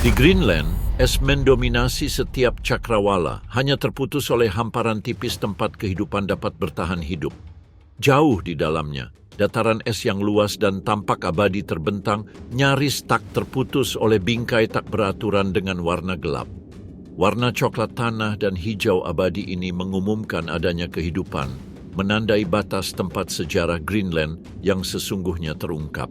Di Greenland, es mendominasi setiap cakrawala, hanya terputus oleh hamparan tipis tempat kehidupan dapat bertahan hidup. Jauh di dalamnya, dataran es yang luas dan tampak abadi terbentang nyaris tak terputus oleh bingkai tak beraturan dengan warna gelap. Warna coklat tanah dan hijau abadi ini mengumumkan adanya kehidupan, menandai batas tempat sejarah Greenland yang sesungguhnya terungkap.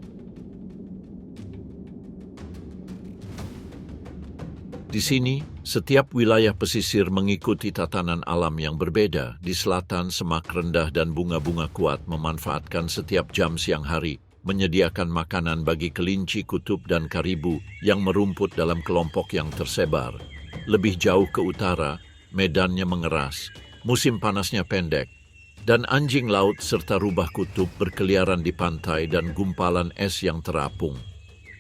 Di sini, setiap wilayah pesisir mengikuti tatanan alam yang berbeda. Di selatan, semak rendah dan bunga-bunga kuat memanfaatkan setiap jam siang hari, menyediakan makanan bagi kelinci kutub dan karibu yang merumput dalam kelompok yang tersebar. Lebih jauh ke utara, medannya mengeras, musim panasnya pendek, dan anjing laut serta rubah kutub berkeliaran di pantai dan gumpalan es yang terapung,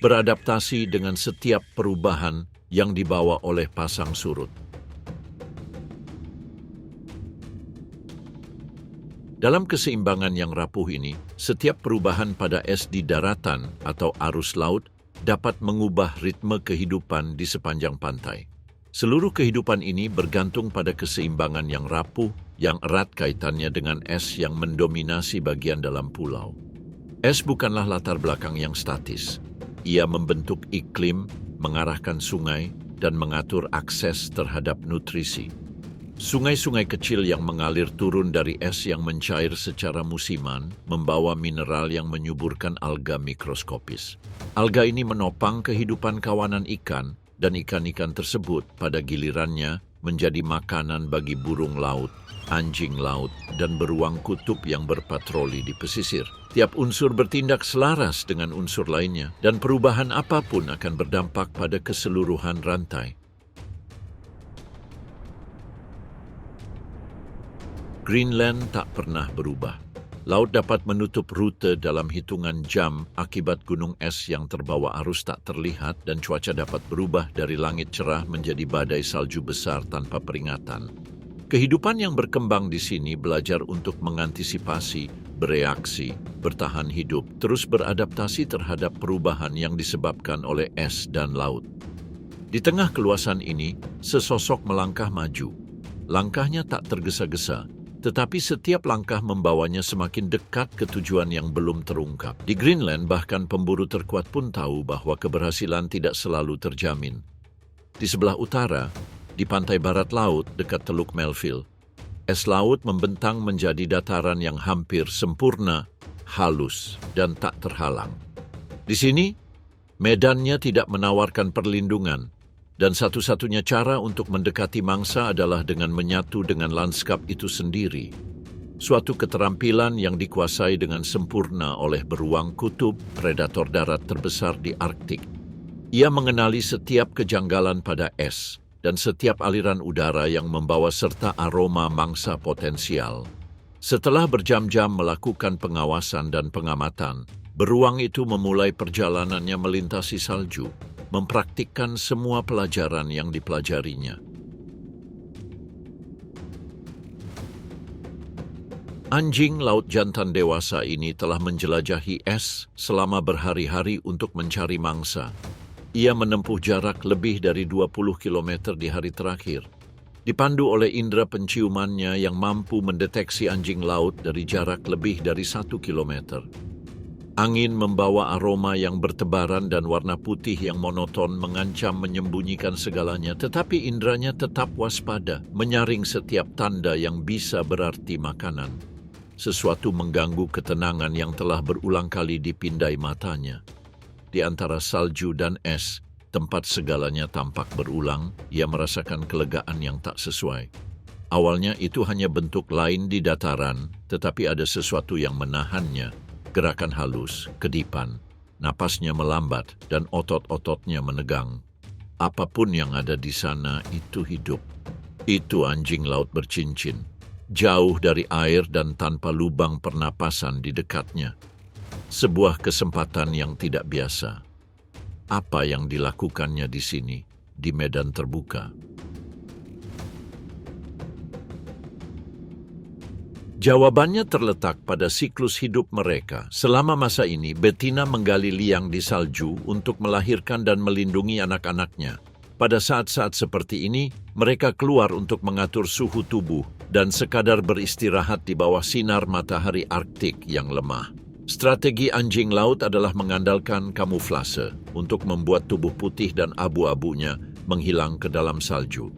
beradaptasi dengan setiap perubahan yang dibawa oleh pasang surut. Dalam keseimbangan yang rapuh ini, setiap perubahan pada es di daratan atau arus laut dapat mengubah ritme kehidupan di sepanjang pantai. Seluruh kehidupan ini bergantung pada keseimbangan yang rapuh, yang erat kaitannya dengan es yang mendominasi bagian dalam pulau. Es bukanlah latar belakang yang statis. Ia membentuk iklim, mengarahkan sungai, dan mengatur akses terhadap nutrisi. Sungai-sungai kecil yang mengalir turun dari es yang mencair secara musiman membawa mineral yang menyuburkan alga mikroskopis. Alga ini menopang kehidupan kawanan ikan, dan ikan-ikan tersebut pada gilirannya menjadi makanan bagi burung laut, anjing laut, dan beruang kutub yang berpatroli di pesisir. Tiap unsur bertindak selaras dengan unsur lainnya, dan perubahan apapun akan berdampak pada keseluruhan rantai. Greenland tak pernah berubah. Laut dapat menutup rute dalam hitungan jam akibat gunung es yang terbawa arus tak terlihat, dan cuaca dapat berubah dari langit cerah menjadi badai salju besar tanpa peringatan. Kehidupan yang berkembang di sini belajar untuk mengantisipasi, bereaksi, bertahan hidup, terus beradaptasi terhadap perubahan yang disebabkan oleh es dan laut. Di tengah keluasan ini, sesosok melangkah maju. Langkahnya tak tergesa-gesa, tetapi setiap langkah membawanya semakin dekat ke tujuan yang belum terungkap. Di Greenland, bahkan pemburu terkuat pun tahu bahwa keberhasilan tidak selalu terjamin. Di sebelah utara, di pantai barat laut dekat Teluk Melville, es laut membentang menjadi dataran yang hampir sempurna, halus, dan tak terhalang. Di sini, medannya tidak menawarkan perlindungan, dan satu-satunya cara untuk mendekati mangsa adalah dengan menyatu dengan lanskap itu sendiri. Suatu keterampilan yang dikuasai dengan sempurna oleh beruang kutub, predator darat terbesar di Arktik. Ia mengenali setiap kejanggalan pada es, dan setiap aliran udara yang membawa serta aroma mangsa potensial. Setelah berjam-jam melakukan pengawasan dan pengamatan, beruang itu memulai perjalanannya melintasi salju, mempraktikkan semua pelajaran yang dipelajarinya. Anjing laut jantan dewasa ini telah menjelajahi es selama berhari-hari untuk mencari mangsa. Ia menempuh jarak lebih dari 20 km di hari terakhir. Dipandu oleh indera penciumannya yang mampu mendeteksi anjing laut dari jarak lebih dari 1 km. Angin membawa aroma yang bertebaran dan warna putih yang monoton mengancam menyembunyikan segalanya, tetapi inderanya tetap waspada, menyaring setiap tanda yang bisa berarti makanan. Sesuatu mengganggu ketenangan yang telah berulang kali dipindai matanya. Di antara salju dan es, tempat segalanya tampak berulang, ia merasakan kelegaan yang tak sesuai. Awalnya itu hanya bentuk lain di dataran, tetapi ada sesuatu yang menahannya. Gerakan halus, kedipan, napasnya melambat, dan otot-ototnya menegang. Apapun yang ada di sana itu hidup. Itu anjing laut bercincin, jauh dari air dan tanpa lubang pernapasan di dekatnya. Sebuah kesempatan yang tidak biasa. Apa yang dilakukannya di sini, di medan terbuka? Jawabannya terletak pada siklus hidup mereka. Selama masa ini, betina menggali liang di salju untuk melahirkan dan melindungi anak-anaknya. Pada saat-saat seperti ini, mereka keluar untuk mengatur suhu tubuh dan sekadar beristirahat di bawah sinar matahari Arktik yang lemah. Strategi anjing laut adalah mengandalkan kamuflase untuk membuat tubuh putih dan abu-abunya menghilang ke dalam salju.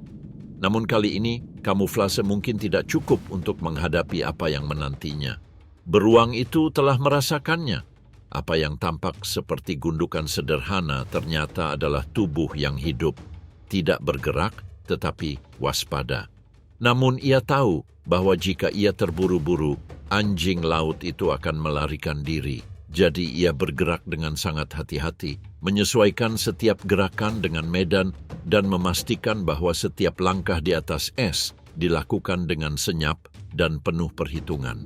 Namun kali ini, kamuflase mungkin tidak cukup untuk menghadapi apa yang menantinya. Beruang itu telah merasakannya. Apa yang tampak seperti gundukan sederhana ternyata adalah tubuh yang hidup, tidak bergerak tetapi waspada. Namun ia tahu bahwa jika ia terburu-buru, anjing laut itu akan melarikan diri. Jadi ia bergerak dengan sangat hati-hati, menyesuaikan setiap gerakan dengan medan dan memastikan bahwa setiap langkah di atas es dilakukan dengan senyap dan penuh perhitungan.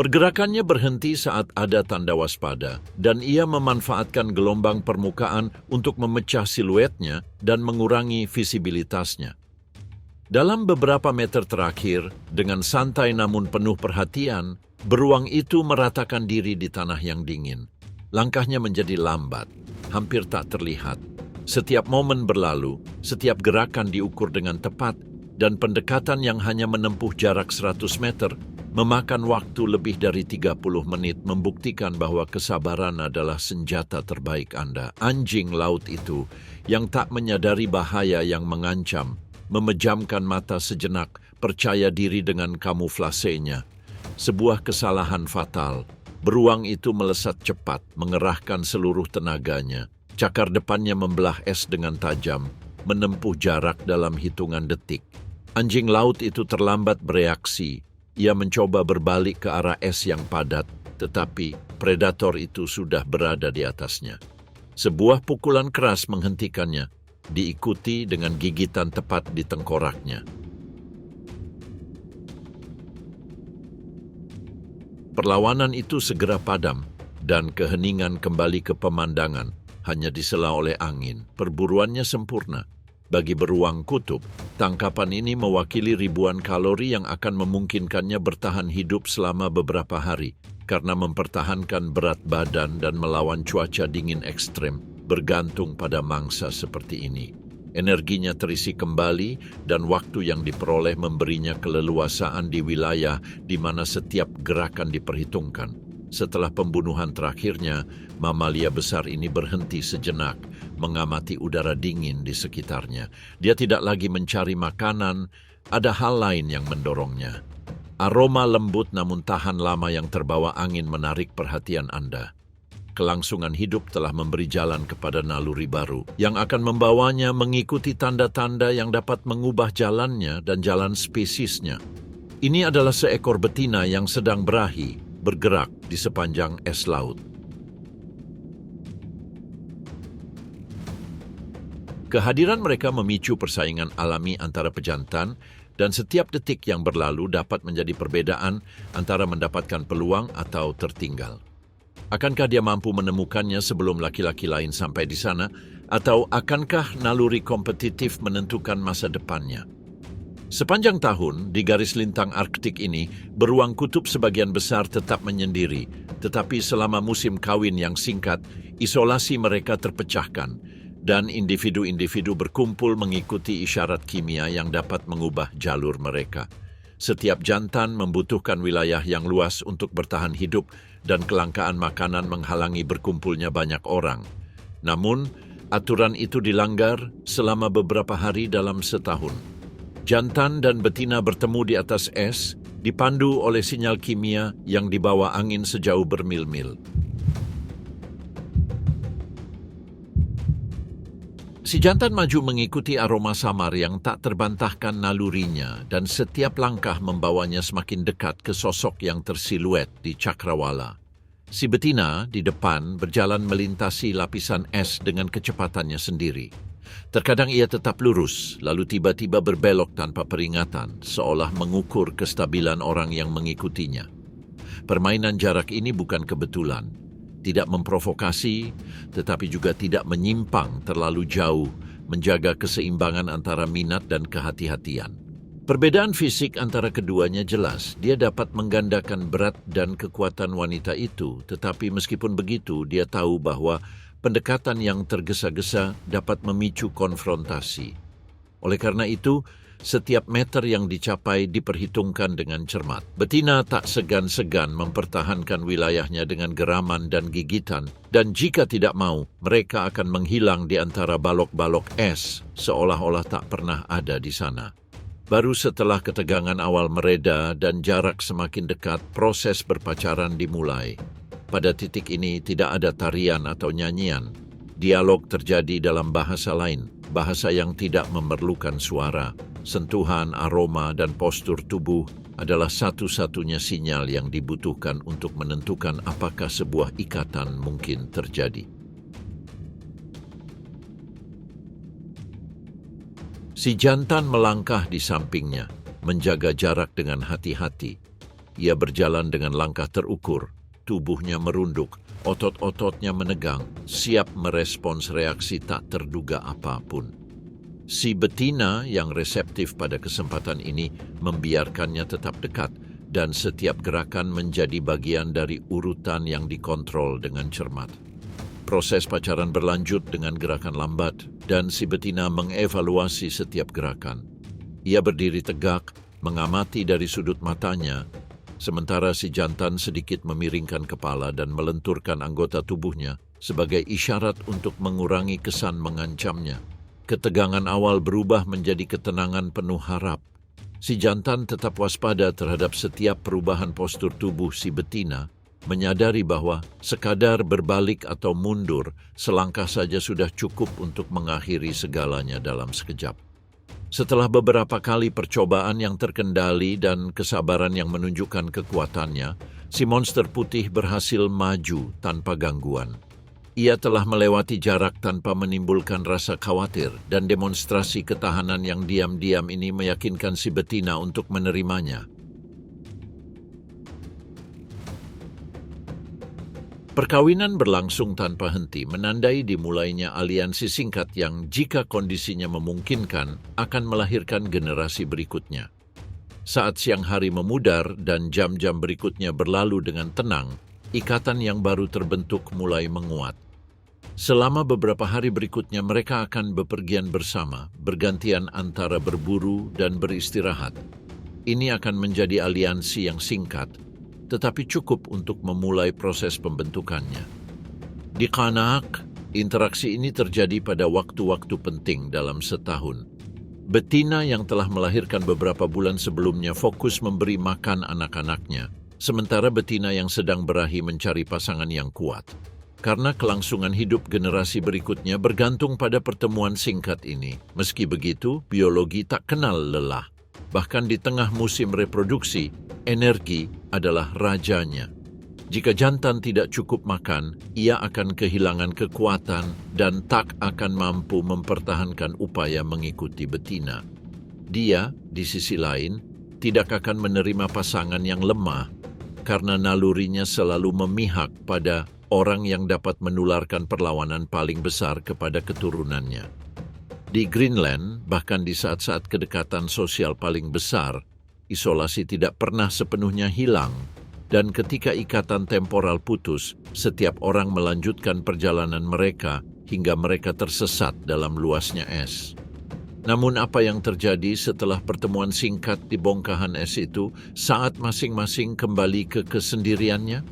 Pergerakannya berhenti saat ada tanda waspada, dan ia memanfaatkan gelombang permukaan untuk memecah siluetnya dan mengurangi visibilitasnya. Dalam beberapa meter terakhir, dengan santai namun penuh perhatian, beruang itu meratakan diri di tanah yang dingin. Langkahnya menjadi lambat, hampir tak terlihat. Setiap momen berlalu, setiap gerakan diukur dengan tepat, dan pendekatan yang hanya menempuh jarak 100 meter memakan waktu lebih dari 30 menit membuktikan bahwa kesabaran adalah senjata terbaik Anda. Anjing laut itu yang tak menyadari bahaya yang mengancam, memejamkan mata sejenak, percaya diri dengan kamuflasenya. Sebuah kesalahan fatal. Beruang itu melesat cepat, mengerahkan seluruh tenaganya. Cakar depannya membelah es dengan tajam, menempuh jarak dalam hitungan detik. Anjing laut itu terlambat bereaksi. Ia mencoba berbalik ke arah es yang padat, tetapi predator itu sudah berada di atasnya. Sebuah pukulan keras menghentikannya, diikuti dengan gigitan tepat di tengkoraknya. Perlawanan itu segera padam, dan keheningan kembali ke pemandangan, hanya disela oleh angin. Perburuannya sempurna. Bagi beruang kutub, tangkapan ini mewakili ribuan kalori yang akan memungkinkannya bertahan hidup selama beberapa hari, karena mempertahankan berat badan dan melawan cuaca dingin ekstrem, bergantung pada mangsa seperti ini. Energinya terisi kembali dan waktu yang diperoleh memberinya keleluasaan di wilayah di mana setiap gerakan diperhitungkan. Setelah pembunuhan terakhirnya, mamalia besar ini berhenti sejenak, mengamati udara dingin di sekitarnya. Dia tidak lagi mencari makanan, ada hal lain yang mendorongnya. Aroma lembut namun tahan lama yang terbawa angin menarik perhatian Anda. Kelangsungan hidup telah memberi jalan kepada naluri baru yang akan membawanya mengikuti tanda-tanda yang dapat mengubah jalannya dan jalan spesiesnya. Ini adalah seekor betina yang sedang berahi, bergerak di sepanjang es laut. Kehadiran mereka memicu persaingan alami antara pejantan, dan setiap detik yang berlalu dapat menjadi perbedaan antara mendapatkan peluang atau tertinggal. Akankah dia mampu menemukannya sebelum laki-laki lain sampai di sana, atau akankah naluri kompetitif menentukan masa depannya? Sepanjang tahun, di garis lintang Arktik ini, beruang kutub sebagian besar tetap menyendiri, tetapi selama musim kawin yang singkat, isolasi mereka terpecahkan, dan individu-individu berkumpul mengikuti isyarat kimia yang dapat mengubah jalur mereka. Setiap jantan membutuhkan wilayah yang luas untuk bertahan hidup, dan kelangkaan makanan menghalangi berkumpulnya banyak orang. Namun, aturan itu dilanggar selama beberapa hari dalam setahun. Jantan dan betina bertemu di atas es, dipandu oleh sinyal kimia yang dibawa angin sejauh bermil-mil. Si jantan maju mengikuti aroma samar yang tak terbantahkan nalurinya, dan setiap langkah membawanya semakin dekat ke sosok yang tersiluet di cakrawala. Si betina di depan berjalan melintasi lapisan es dengan kecepatannya sendiri. Terkadang ia tetap lurus, lalu tiba-tiba berbelok tanpa peringatan, seolah mengukur kestabilan orang yang mengikutinya. Permainan jarak ini bukan kebetulan, tidak memprovokasi, tetapi juga tidak menyimpang terlalu jauh, menjaga keseimbangan antara minat dan kehati-hatian. Perbedaan fisik antara keduanya jelas. Dia dapat menggandakan berat dan kekuatan wanita itu, tetapi meskipun begitu, dia tahu bahwa pendekatan yang tergesa-gesa dapat memicu konfrontasi. Oleh karena itu, setiap meter yang dicapai diperhitungkan dengan cermat. Betina tak segan-segan mempertahankan wilayahnya dengan geraman dan gigitan, dan jika tidak mau, mereka akan menghilang di antara balok-balok es, seolah-olah tak pernah ada di sana. Baru setelah ketegangan awal mereda dan jarak semakin dekat, proses berpacaran dimulai. Pada titik ini tidak ada tarian atau nyanyian. Dialog terjadi dalam bahasa lain, bahasa yang tidak memerlukan suara. Sentuhan, aroma, dan postur tubuh adalah satu-satunya sinyal yang dibutuhkan untuk menentukan apakah sebuah ikatan mungkin terjadi. Si jantan melangkah di sampingnya, menjaga jarak dengan hati-hati. Ia berjalan dengan langkah terukur, tubuhnya merunduk, otot-ototnya menegang, siap merespons reaksi tak terduga apapun. Si betina yang reseptif pada kesempatan ini membiarkannya tetap dekat, dan setiap gerakan menjadi bagian dari urutan yang dikontrol dengan cermat. Proses pacaran berlanjut dengan gerakan lambat, dan si betina mengevaluasi setiap gerakan. Ia berdiri tegak, mengamati dari sudut matanya, sementara si jantan sedikit memiringkan kepala dan melenturkan anggota tubuhnya sebagai isyarat untuk mengurangi kesan mengancamnya. Ketegangan awal berubah menjadi ketenangan penuh harap. Si jantan tetap waspada terhadap setiap perubahan postur tubuh si betina, menyadari bahwa sekadar berbalik atau mundur selangkah saja sudah cukup untuk mengakhiri segalanya dalam sekejap. Setelah beberapa kali percobaan yang terkendali dan kesabaran yang menunjukkan kekuatannya, si monster putih berhasil maju tanpa gangguan. Ia telah melewati jarak tanpa menimbulkan rasa khawatir, dan demonstrasi ketahanan yang diam-diam ini meyakinkan si betina untuk menerimanya. Perkawinan berlangsung tanpa henti, menandai dimulainya aliansi singkat yang jika kondisinya memungkinkan akan melahirkan generasi berikutnya. Saat siang hari memudar dan jam-jam berikutnya berlalu dengan tenang, ikatan yang baru terbentuk mulai menguat. Selama beberapa hari berikutnya mereka akan bepergian bersama, bergantian antara berburu dan beristirahat. Ini akan menjadi aliansi yang singkat, tetapi cukup untuk memulai proses pembentukannya. Di Kanak, interaksi ini terjadi pada waktu-waktu penting dalam setahun. Betina yang telah melahirkan beberapa bulan sebelumnya fokus memberi makan anak-anaknya, sementara betina yang sedang berahi mencari pasangan yang kuat. Karena kelangsungan hidup generasi berikutnya bergantung pada pertemuan singkat ini. Meski begitu, biologi tak kenal lelah. Bahkan di tengah musim reproduksi, energi adalah rajanya. Jika jantan tidak cukup makan, ia akan kehilangan kekuatan dan tak akan mampu mempertahankan upaya mengikuti betina. Dia, di sisi lain, tidak akan menerima pasangan yang lemah karena nalurinya selalu memihak pada orang yang dapat menularkan perlawanan paling besar kepada keturunannya. Di Greenland, bahkan di saat-saat kedekatan sosial paling besar, isolasi tidak pernah sepenuhnya hilang, dan ketika ikatan temporal putus, setiap orang melanjutkan perjalanan mereka hingga mereka tersesat dalam luasnya es. Namun apa yang terjadi setelah pertemuan singkat di bongkahan es itu saat masing-masing kembali ke kesendiriannya?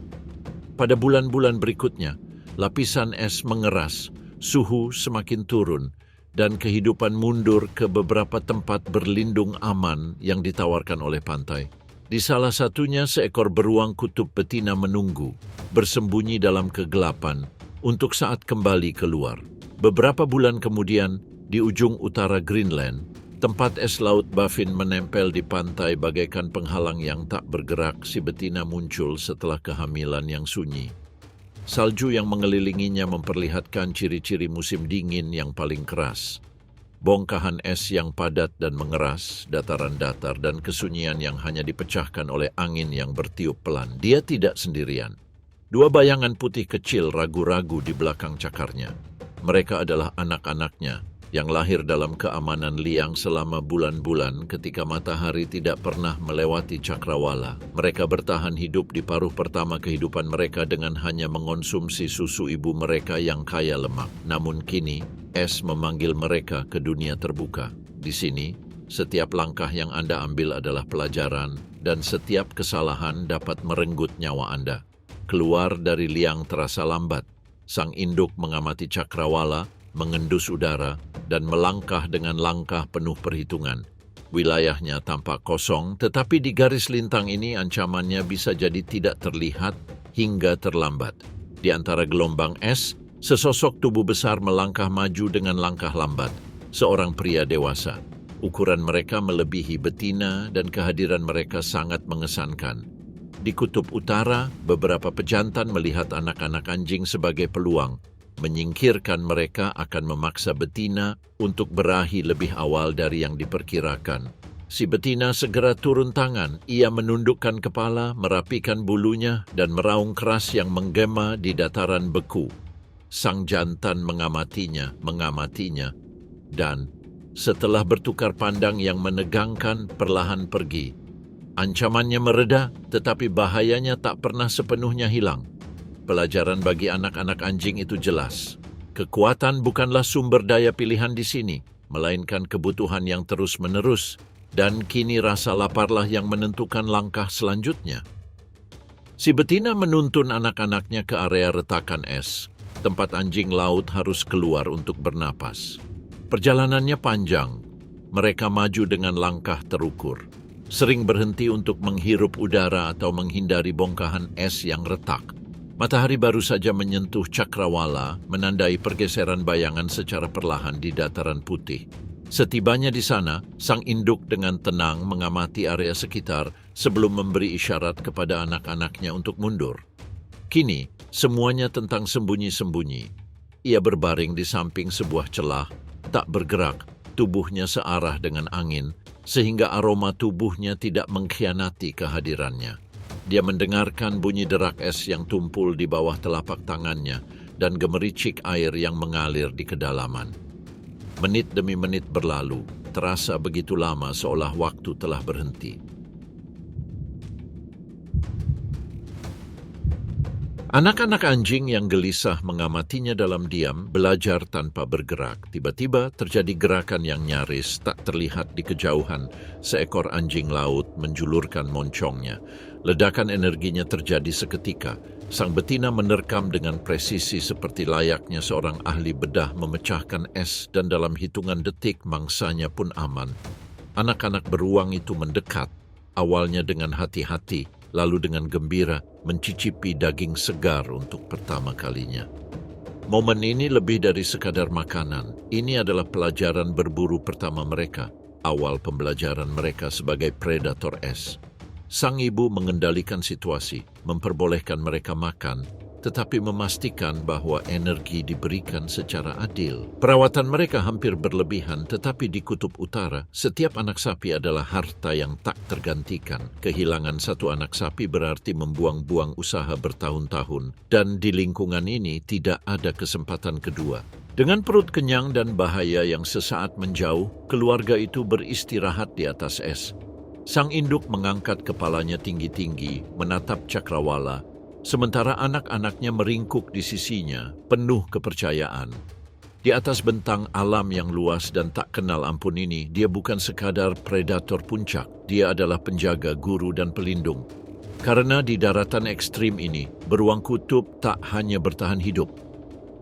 Pada bulan-bulan berikutnya, lapisan es mengeras, suhu semakin turun, dan kehidupan mundur ke beberapa tempat berlindung aman yang ditawarkan oleh pantai. Di salah satunya, seekor beruang kutub betina menunggu, bersembunyi dalam kegelapan, untuk saat kembali keluar. Beberapa bulan kemudian, di ujung utara Greenland, tempat es laut Baffin menempel di pantai bagaikan penghalang yang tak bergerak, si betina muncul setelah kehamilan yang sunyi. Salju yang mengelilinginya memperlihatkan ciri-ciri musim dingin yang paling keras. Bongkahan es yang padat dan mengeras, dataran datar dan kesunyian yang hanya dipecahkan oleh angin yang bertiup pelan. Dia tidak sendirian. Dua bayangan putih kecil ragu-ragu di belakang cakarnya. Mereka adalah anak-anaknya, yang lahir dalam keamanan liang selama bulan-bulan ketika matahari tidak pernah melewati cakrawala. Mereka bertahan hidup di paruh pertama kehidupan mereka dengan hanya mengonsumsi susu ibu mereka yang kaya lemak. Namun kini, es memanggil mereka ke dunia terbuka. Di sini, setiap langkah yang Anda ambil adalah pelajaran, dan setiap kesalahan dapat merenggut nyawa Anda. Keluar dari liang terasa lambat. Sang induk mengamati cakrawala, mengendus udara, dan melangkah dengan langkah penuh perhitungan. Wilayahnya tampak kosong, tetapi di garis lintang ini ancamannya bisa jadi tidak terlihat hingga terlambat. Di antara gelombang es, sesosok tubuh besar melangkah maju dengan langkah lambat. Seorang pria dewasa. Ukuran mereka melebihi betina dan kehadiran mereka sangat mengesankan. Di kutub utara, beberapa pejantan melihat anak-anak anjing sebagai peluang. Menyingkirkan mereka akan memaksa betina untuk berahi lebih awal dari yang diperkirakan. Si betina segera turun tangan. Ia menundukkan kepala, merapikan bulunya, dan meraung keras yang menggema di dataran beku. Sang jantan mengamatinya, dan setelah bertukar pandang yang menegangkan, perlahan pergi. Ancamannya mereda, tetapi bahayanya tak pernah sepenuhnya hilang. Pelajaran bagi anak-anak anjing itu jelas. Kekuatan bukanlah sumber daya pilihan di sini, melainkan kebutuhan yang terus-menerus, dan kini rasa laparlah yang menentukan langkah selanjutnya. Si betina menuntun anak-anaknya ke area retakan es. Tempat anjing laut harus keluar untuk bernapas. Perjalanannya panjang. Mereka maju dengan langkah terukur. Sering berhenti untuk menghirup udara atau menghindari bongkahan es yang retak. Matahari baru saja menyentuh cakrawala, menandai pergeseran bayangan secara perlahan di dataran putih. Setibanya di sana, sang induk dengan tenang mengamati area sekitar sebelum memberi isyarat kepada anak-anaknya untuk mundur. Kini, semuanya tentang sembunyi-sembunyi. Ia berbaring di samping sebuah celah, tak bergerak, tubuhnya searah dengan angin, sehingga aroma tubuhnya tidak mengkhianati kehadirannya. Dia mendengarkan bunyi derak es yang tumpul di bawah telapak tangannya dan gemericik air yang mengalir di kedalaman. Menit demi menit berlalu, terasa begitu lama seolah waktu telah berhenti. Anak-anak anjing yang gelisah mengamatinya dalam diam, belajar tanpa bergerak. Tiba-tiba terjadi gerakan yang nyaris tak terlihat di kejauhan. Seekor anjing laut menjulurkan moncongnya. Ledakan energinya terjadi seketika. Sang betina menerkam dengan presisi seperti layaknya seorang ahli bedah memecahkan es, dan dalam hitungan detik mangsanya pun aman. Anak-anak beruang itu mendekat, awalnya dengan hati-hati, lalu dengan gembira mencicipi daging segar untuk pertama kalinya. Momen ini lebih dari sekadar makanan. Ini adalah pelajaran berburu pertama mereka, awal pembelajaran mereka sebagai predator es. Sang ibu mengendalikan situasi, memperbolehkan mereka makan, tetapi memastikan bahwa energi diberikan secara adil. Perawatan mereka hampir berlebihan, tetapi di kutub utara, setiap anak sapi adalah harta yang tak tergantikan. Kehilangan satu anak sapi berarti membuang-buang usaha bertahun-tahun, dan di lingkungan ini tidak ada kesempatan kedua. Dengan perut kenyang dan bahaya yang sesaat menjauh, keluarga itu beristirahat di atas es. Sang induk mengangkat kepalanya tinggi-tinggi, menatap cakrawala, sementara anak-anaknya meringkuk di sisinya, penuh kepercayaan. Di atas bentang alam yang luas dan tak kenal ampun ini, dia bukan sekadar predator puncak, dia adalah penjaga, guru, dan pelindung. Karena di daratan ekstrim ini, beruang kutub tak hanya bertahan hidup,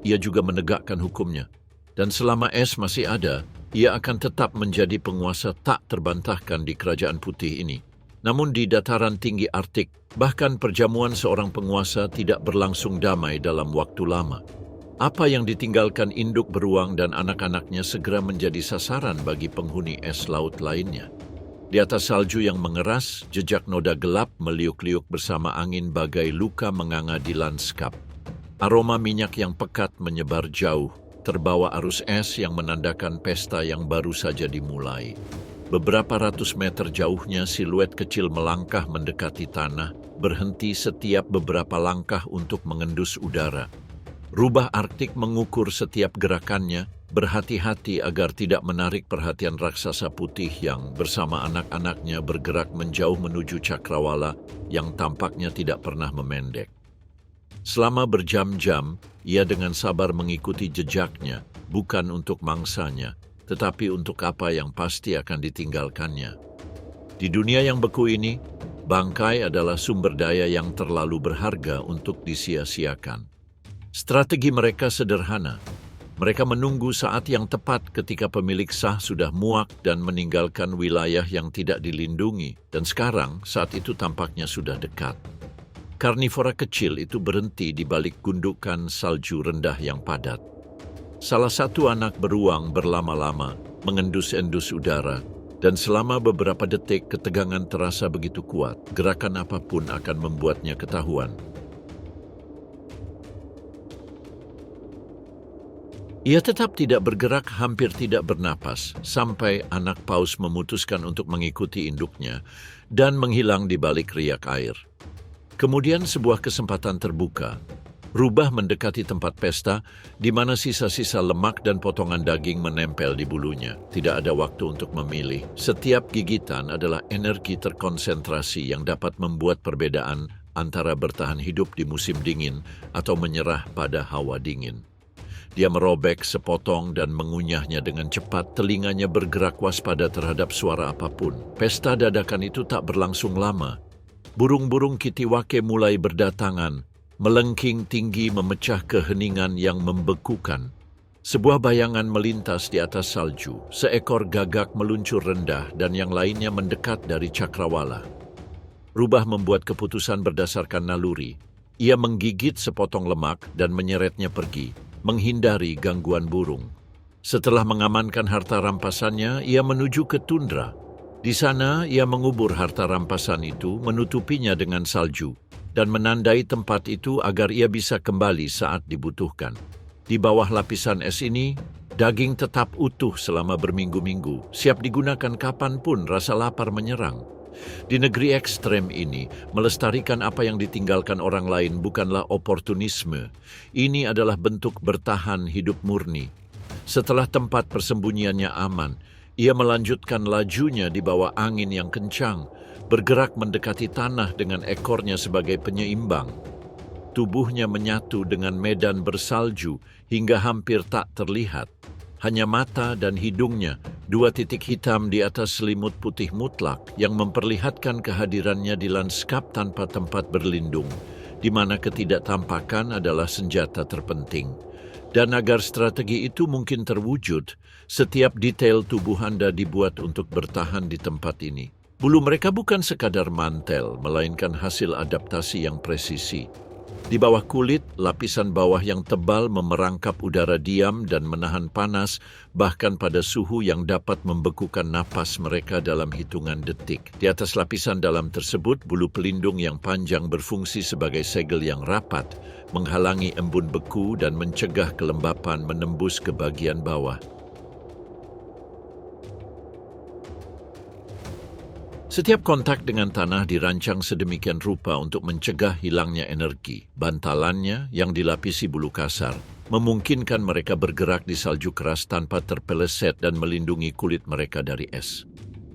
ia juga menegakkan hukumnya. Dan selama es masih ada, ia akan tetap menjadi penguasa tak terbantahkan di kerajaan putih ini. Namun di dataran tinggi Arktik, bahkan perjamuan seorang penguasa tidak berlangsung damai dalam waktu lama. Apa yang ditinggalkan induk beruang dan anak-anaknya segera menjadi sasaran bagi penghuni es laut lainnya. Di atas salju yang mengeras, jejak noda gelap meliuk-liuk bersama angin bagai luka menganga di lanskap. Aroma minyak yang pekat menyebar jauh, terbawa arus es yang menandakan pesta yang baru saja dimulai. Beberapa ratus meter jauhnya, siluet kecil melangkah mendekati tanah, berhenti setiap beberapa langkah untuk mengendus udara. Rubah Arktik mengukur setiap gerakannya, berhati-hati agar tidak menarik perhatian raksasa putih yang bersama anak-anaknya bergerak menjauh menuju cakrawala yang tampaknya tidak pernah memendek. Selama berjam-jam, ia dengan sabar mengikuti jejaknya, bukan untuk mangsanya, tetapi untuk apa yang pasti akan ditinggalkannya. Di dunia yang beku ini, bangkai adalah sumber daya yang terlalu berharga untuk disia-siakan. Strategi mereka sederhana. Mereka menunggu saat yang tepat ketika pemilik sah sudah muak dan meninggalkan wilayah yang tidak dilindungi, dan sekarang saat itu tampaknya sudah dekat. Karnivora kecil itu berhenti di balik gundukan salju rendah yang padat. Salah satu anak beruang berlama-lama, mengendus-endus udara, dan selama beberapa detik ketegangan terasa begitu kuat, gerakan apapun akan membuatnya ketahuan. Ia tetap tidak bergerak, hampir tidak bernapas, sampai anak paus memutuskan untuk mengikuti induknya dan menghilang di balik riak air. Kemudian sebuah kesempatan terbuka. Rubah mendekati tempat pesta, di mana sisa-sisa lemak dan potongan daging menempel di bulunya. Tidak ada waktu untuk memilih. Setiap gigitan adalah energi terkonsentrasi yang dapat membuat perbedaan antara bertahan hidup di musim dingin atau menyerah pada hawa dingin. Dia merobek sepotong dan mengunyahnya dengan cepat, telinganya bergerak waspada terhadap suara apapun. Pesta dadakan itu tak berlangsung lama. Burung-burung kitiwake mulai berdatangan, melengking tinggi memecah keheningan yang membekukan. Sebuah bayangan melintas di atas salju, seekor gagak meluncur rendah dan yang lainnya mendekat dari cakrawala. Rubah membuat keputusan berdasarkan naluri. Ia menggigit sepotong lemak dan menyeretnya pergi, menghindari gangguan burung. Setelah mengamankan harta rampasannya, ia menuju ke tundra. Di sana, ia mengubur harta rampasan itu, menutupinya dengan salju, dan menandai tempat itu agar ia bisa kembali saat dibutuhkan. Di bawah lapisan es ini, daging tetap utuh selama berminggu-minggu, siap digunakan kapanpun rasa lapar menyerang. Di negeri ekstrem ini, melestarikan apa yang ditinggalkan orang lain bukanlah oportunisme. Ini adalah bentuk bertahan hidup murni. Setelah tempat persembunyiannya aman, ia melanjutkan lajunya di bawah angin yang kencang, bergerak mendekati tanah dengan ekornya sebagai penyeimbang. Tubuhnya menyatu dengan medan bersalju hingga hampir tak terlihat. Hanya mata dan hidungnya, dua titik hitam di atas selimut putih mutlak yang memperlihatkan kehadirannya di lanskap tanpa tempat berlindung, di mana ketidaktampakan adalah senjata terpenting. Dan agar strategi itu mungkin terwujud, setiap detail tubuh Anda dibuat untuk bertahan di tempat ini. Bulu mereka bukan sekadar mantel, melainkan hasil adaptasi yang presisi. Di bawah kulit, lapisan bawah yang tebal memerangkap udara diam dan menahan panas, bahkan pada suhu yang dapat membekukan napas mereka dalam hitungan detik. Di atas lapisan dalam tersebut, bulu pelindung yang panjang berfungsi sebagai segel yang rapat, menghalangi embun beku dan mencegah kelembapan menembus ke bagian bawah. Setiap kontak dengan tanah dirancang sedemikian rupa untuk mencegah hilangnya energi. Bantalannya yang dilapisi bulu kasar memungkinkan mereka bergerak di salju keras tanpa terpeleset dan melindungi kulit mereka dari es.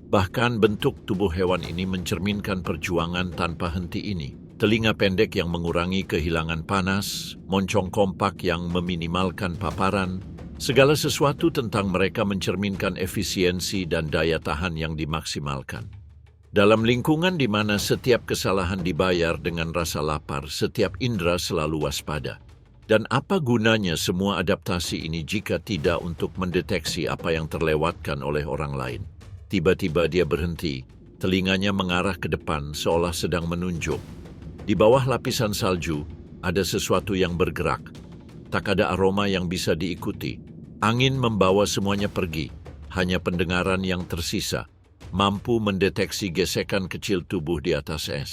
Bahkan bentuk tubuh hewan ini mencerminkan perjuangan tanpa henti ini. Telinga pendek yang mengurangi kehilangan panas, moncong kompak yang meminimalkan paparan, segala sesuatu tentang mereka mencerminkan efisiensi dan daya tahan yang dimaksimalkan. Dalam lingkungan di mana setiap kesalahan dibayar dengan rasa lapar, setiap indera selalu waspada. Dan apa gunanya semua adaptasi ini jika tidak untuk mendeteksi apa yang terlewatkan oleh orang lain? Tiba-tiba dia berhenti, telinganya mengarah ke depan seolah sedang menunjuk. Di bawah lapisan salju, ada sesuatu yang bergerak. Tak ada aroma yang bisa diikuti. Angin membawa semuanya pergi, hanya pendengaran yang tersisa mampu mendeteksi gesekan kecil tubuh di atas es.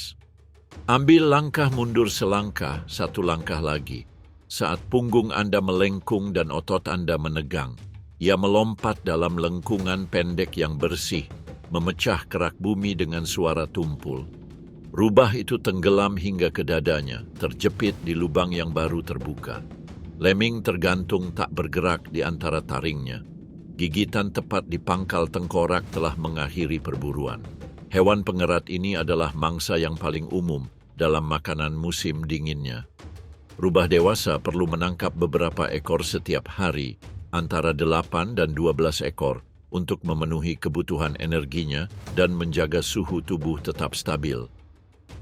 Ambil langkah mundur selangkah, satu langkah lagi. Saat punggung Anda melengkung dan otot Anda menegang, ia melompat dalam lengkungan pendek yang bersih, memecah kerak bumi dengan suara tumpul. Rubah itu tenggelam hingga ke dadanya, terjepit di lubang yang baru terbuka. Lemming tergantung tak bergerak di antara taringnya. Gigitan tepat di pangkal tengkorak telah mengakhiri perburuan. Hewan pengerat ini adalah mangsa yang paling umum dalam makanan musim dinginnya. Rubah dewasa perlu menangkap beberapa ekor setiap hari, antara 8 dan 12 ekor, untuk memenuhi kebutuhan energinya dan menjaga suhu tubuh tetap stabil.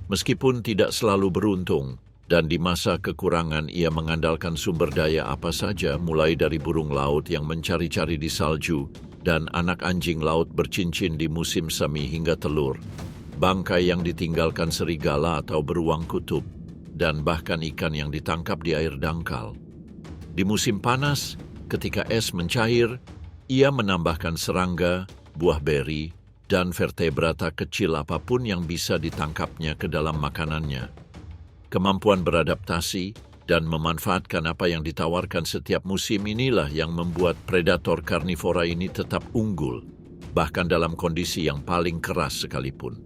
Meskipun tidak selalu beruntung, dan di masa kekurangan ia mengandalkan sumber daya apa saja mulai dari burung laut yang mencari-cari di salju dan anak anjing laut bercincin di musim semi hingga telur, bangkai yang ditinggalkan serigala atau beruang kutub, dan bahkan ikan yang ditangkap di air dangkal. Di musim panas, ketika es mencair, ia menambahkan serangga, buah beri, dan vertebrata kecil apapun yang bisa ditangkapnya ke dalam makanannya. Kemampuan beradaptasi dan memanfaatkan apa yang ditawarkan setiap musim inilah yang membuat predator karnivora ini tetap unggul, bahkan dalam kondisi yang paling keras sekalipun.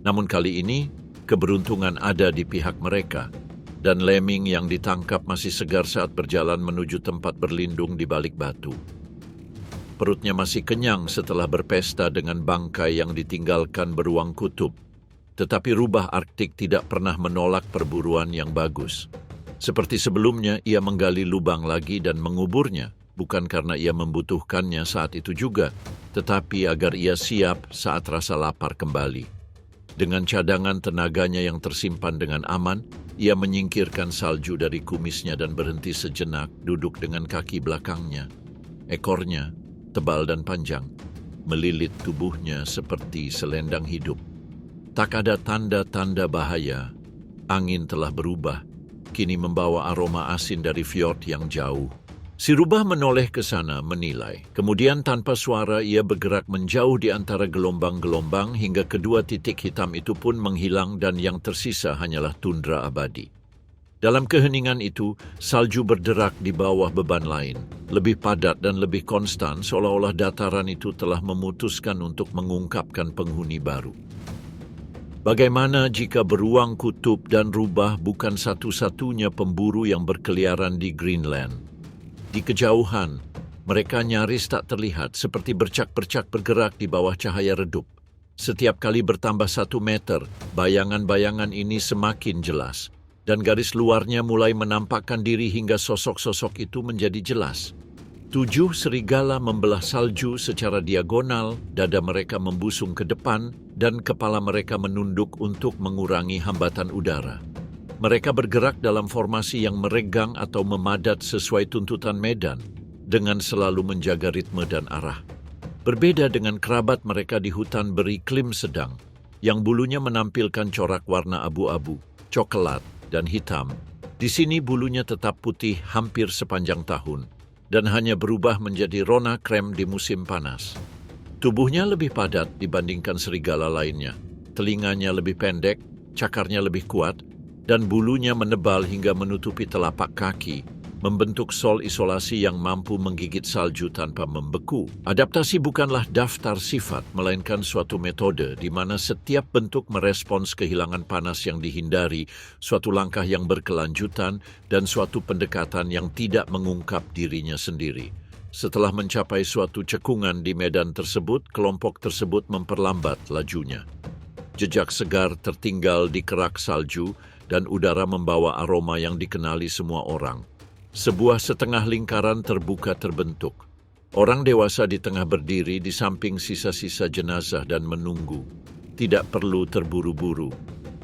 Namun kali ini, keberuntungan ada di pihak mereka, dan lemming yang ditangkap masih segar saat berjalan menuju tempat berlindung di balik batu. Perutnya masih kenyang setelah berpesta dengan bangkai yang ditinggalkan beruang kutub. Tetapi rubah Arktik tidak pernah menolak perburuan yang bagus. Seperti sebelumnya, ia menggali lubang lagi dan menguburnya, bukan karena ia membutuhkannya saat itu juga, tetapi agar ia siap saat rasa lapar kembali. Dengan cadangan tenaganya yang tersimpan dengan aman, ia menyingkirkan salju dari kumisnya dan berhenti sejenak duduk dengan kaki belakangnya. Ekornya, tebal dan panjang, melilit tubuhnya seperti selendang hidup. Tak ada tanda-tanda bahaya. Angin telah berubah, kini membawa aroma asin dari fjord yang jauh. Si rubah menoleh ke sana menilai. Kemudian tanpa suara ia bergerak menjauh di antara gelombang-gelombang hingga kedua titik hitam itu pun menghilang dan yang tersisa hanyalah tundra abadi. Dalam keheningan itu, salju berderak di bawah beban lain. Lebih padat dan lebih konstan seolah-olah dataran itu telah memutuskan untuk mengungkapkan penghuni baru. Bagaimana jika beruang kutub dan rubah bukan satu-satunya pemburu yang berkeliaran di Greenland? Di kejauhan, mereka nyaris tak terlihat seperti bercak-bercak bergerak di bawah cahaya redup. Setiap kali bertambah 1 meter, bayangan-bayangan ini semakin jelas, dan garis luarnya mulai menampakkan diri hingga sosok-sosok itu menjadi jelas. 7 serigala membelah salju secara diagonal, dada mereka membusung ke depan, dan kepala mereka menunduk untuk mengurangi hambatan udara. Mereka bergerak dalam formasi yang meregang atau memadat sesuai tuntutan medan, dengan selalu menjaga ritme dan arah. Berbeda dengan kerabat mereka di hutan beriklim sedang, yang bulunya menampilkan corak warna abu-abu, coklat, dan hitam. Di sini bulunya tetap putih hampir sepanjang tahun, dan hanya berubah menjadi rona krem di musim panas. Tubuhnya lebih padat dibandingkan serigala lainnya. Telinganya lebih pendek, cakarnya lebih kuat, dan bulunya menebal hingga menutupi telapak kaki, membentuk sol isolasi yang mampu menggigit salju tanpa membeku. Adaptasi bukanlah daftar sifat, melainkan suatu metode di mana setiap bentuk merespons kehilangan panas yang dihindari, suatu langkah yang berkelanjutan, dan suatu pendekatan yang tidak mengungkap dirinya sendiri. Setelah mencapai suatu cekungan di medan tersebut, kelompok tersebut memperlambat lajunya. Jejak segar tertinggal di kerak salju, dan udara membawa aroma yang dikenali semua orang. Sebuah setengah lingkaran terbuka terbentuk. Orang dewasa di tengah berdiri di samping sisa-sisa jenazah dan menunggu. Tidak perlu terburu-buru.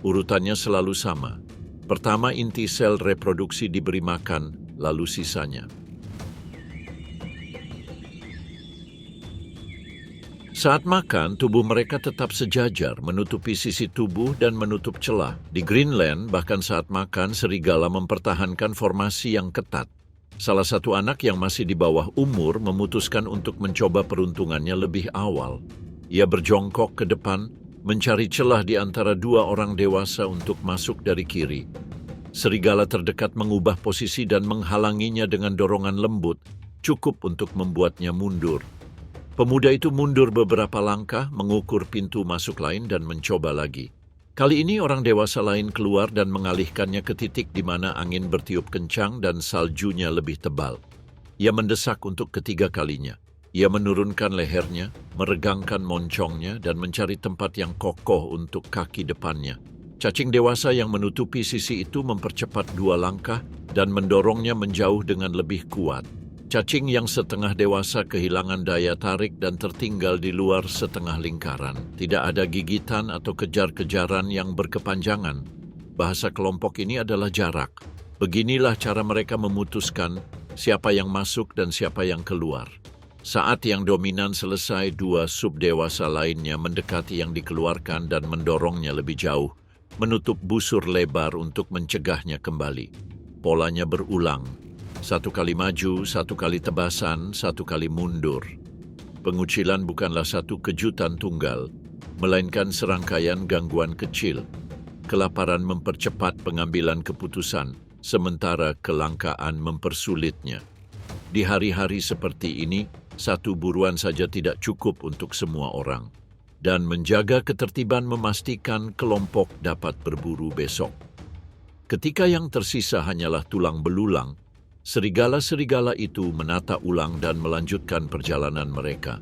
Urutannya selalu sama. Pertama, inti sel reproduksi diberi makan, lalu sisanya. Saat makan, tubuh mereka tetap sejajar, menutupi sisi tubuh dan menutup celah. Di Greenland, bahkan saat makan, serigala mempertahankan formasi yang ketat. Salah satu anak yang masih di bawah umur memutuskan untuk mencoba peruntungannya lebih awal. Ia berjongkok ke depan, mencari celah di antara 2 orang dewasa untuk masuk dari kiri. Serigala terdekat mengubah posisi dan menghalanginya dengan dorongan lembut, cukup untuk membuatnya mundur. Pemuda itu mundur beberapa langkah, mengukur pintu masuk lain dan mencoba lagi. Kali ini orang dewasa lain keluar dan mengalihkannya ke titik di mana angin bertiup kencang dan saljunya lebih tebal. Ia mendesak untuk ketiga kalinya. Ia menurunkan lehernya, meregangkan moncongnya, dan mencari tempat yang kokoh untuk kaki depannya. Cacing dewasa yang menutupi sisi itu mempercepat 2 langkah dan mendorongnya menjauh dengan lebih kuat. Cacing yang setengah dewasa kehilangan daya tarik dan tertinggal di luar setengah lingkaran. Tidak ada gigitan atau kejar-kejaran yang berkepanjangan. Bahasa kelompok ini adalah jarak. Beginilah cara mereka memutuskan siapa yang masuk dan siapa yang keluar. Saat yang dominan selesai, 2 subdewasa lainnya mendekati yang dikeluarkan dan mendorongnya lebih jauh, menutup busur lebar untuk mencegahnya kembali. Polanya berulang. 1 kali maju, 1 kali tebasan, 1 kali mundur. Pengucilan bukanlah satu kejutan tunggal, melainkan serangkaian gangguan kecil. Kelaparan mempercepat pengambilan keputusan, sementara kelangkaan mempersulitnya. Di hari-hari seperti ini, 1 buruan saja tidak cukup untuk semua orang. Dan menjaga ketertiban memastikan kelompok dapat berburu besok. Ketika yang tersisa hanyalah tulang belulang, serigala-serigala itu menata ulang dan melanjutkan perjalanan mereka.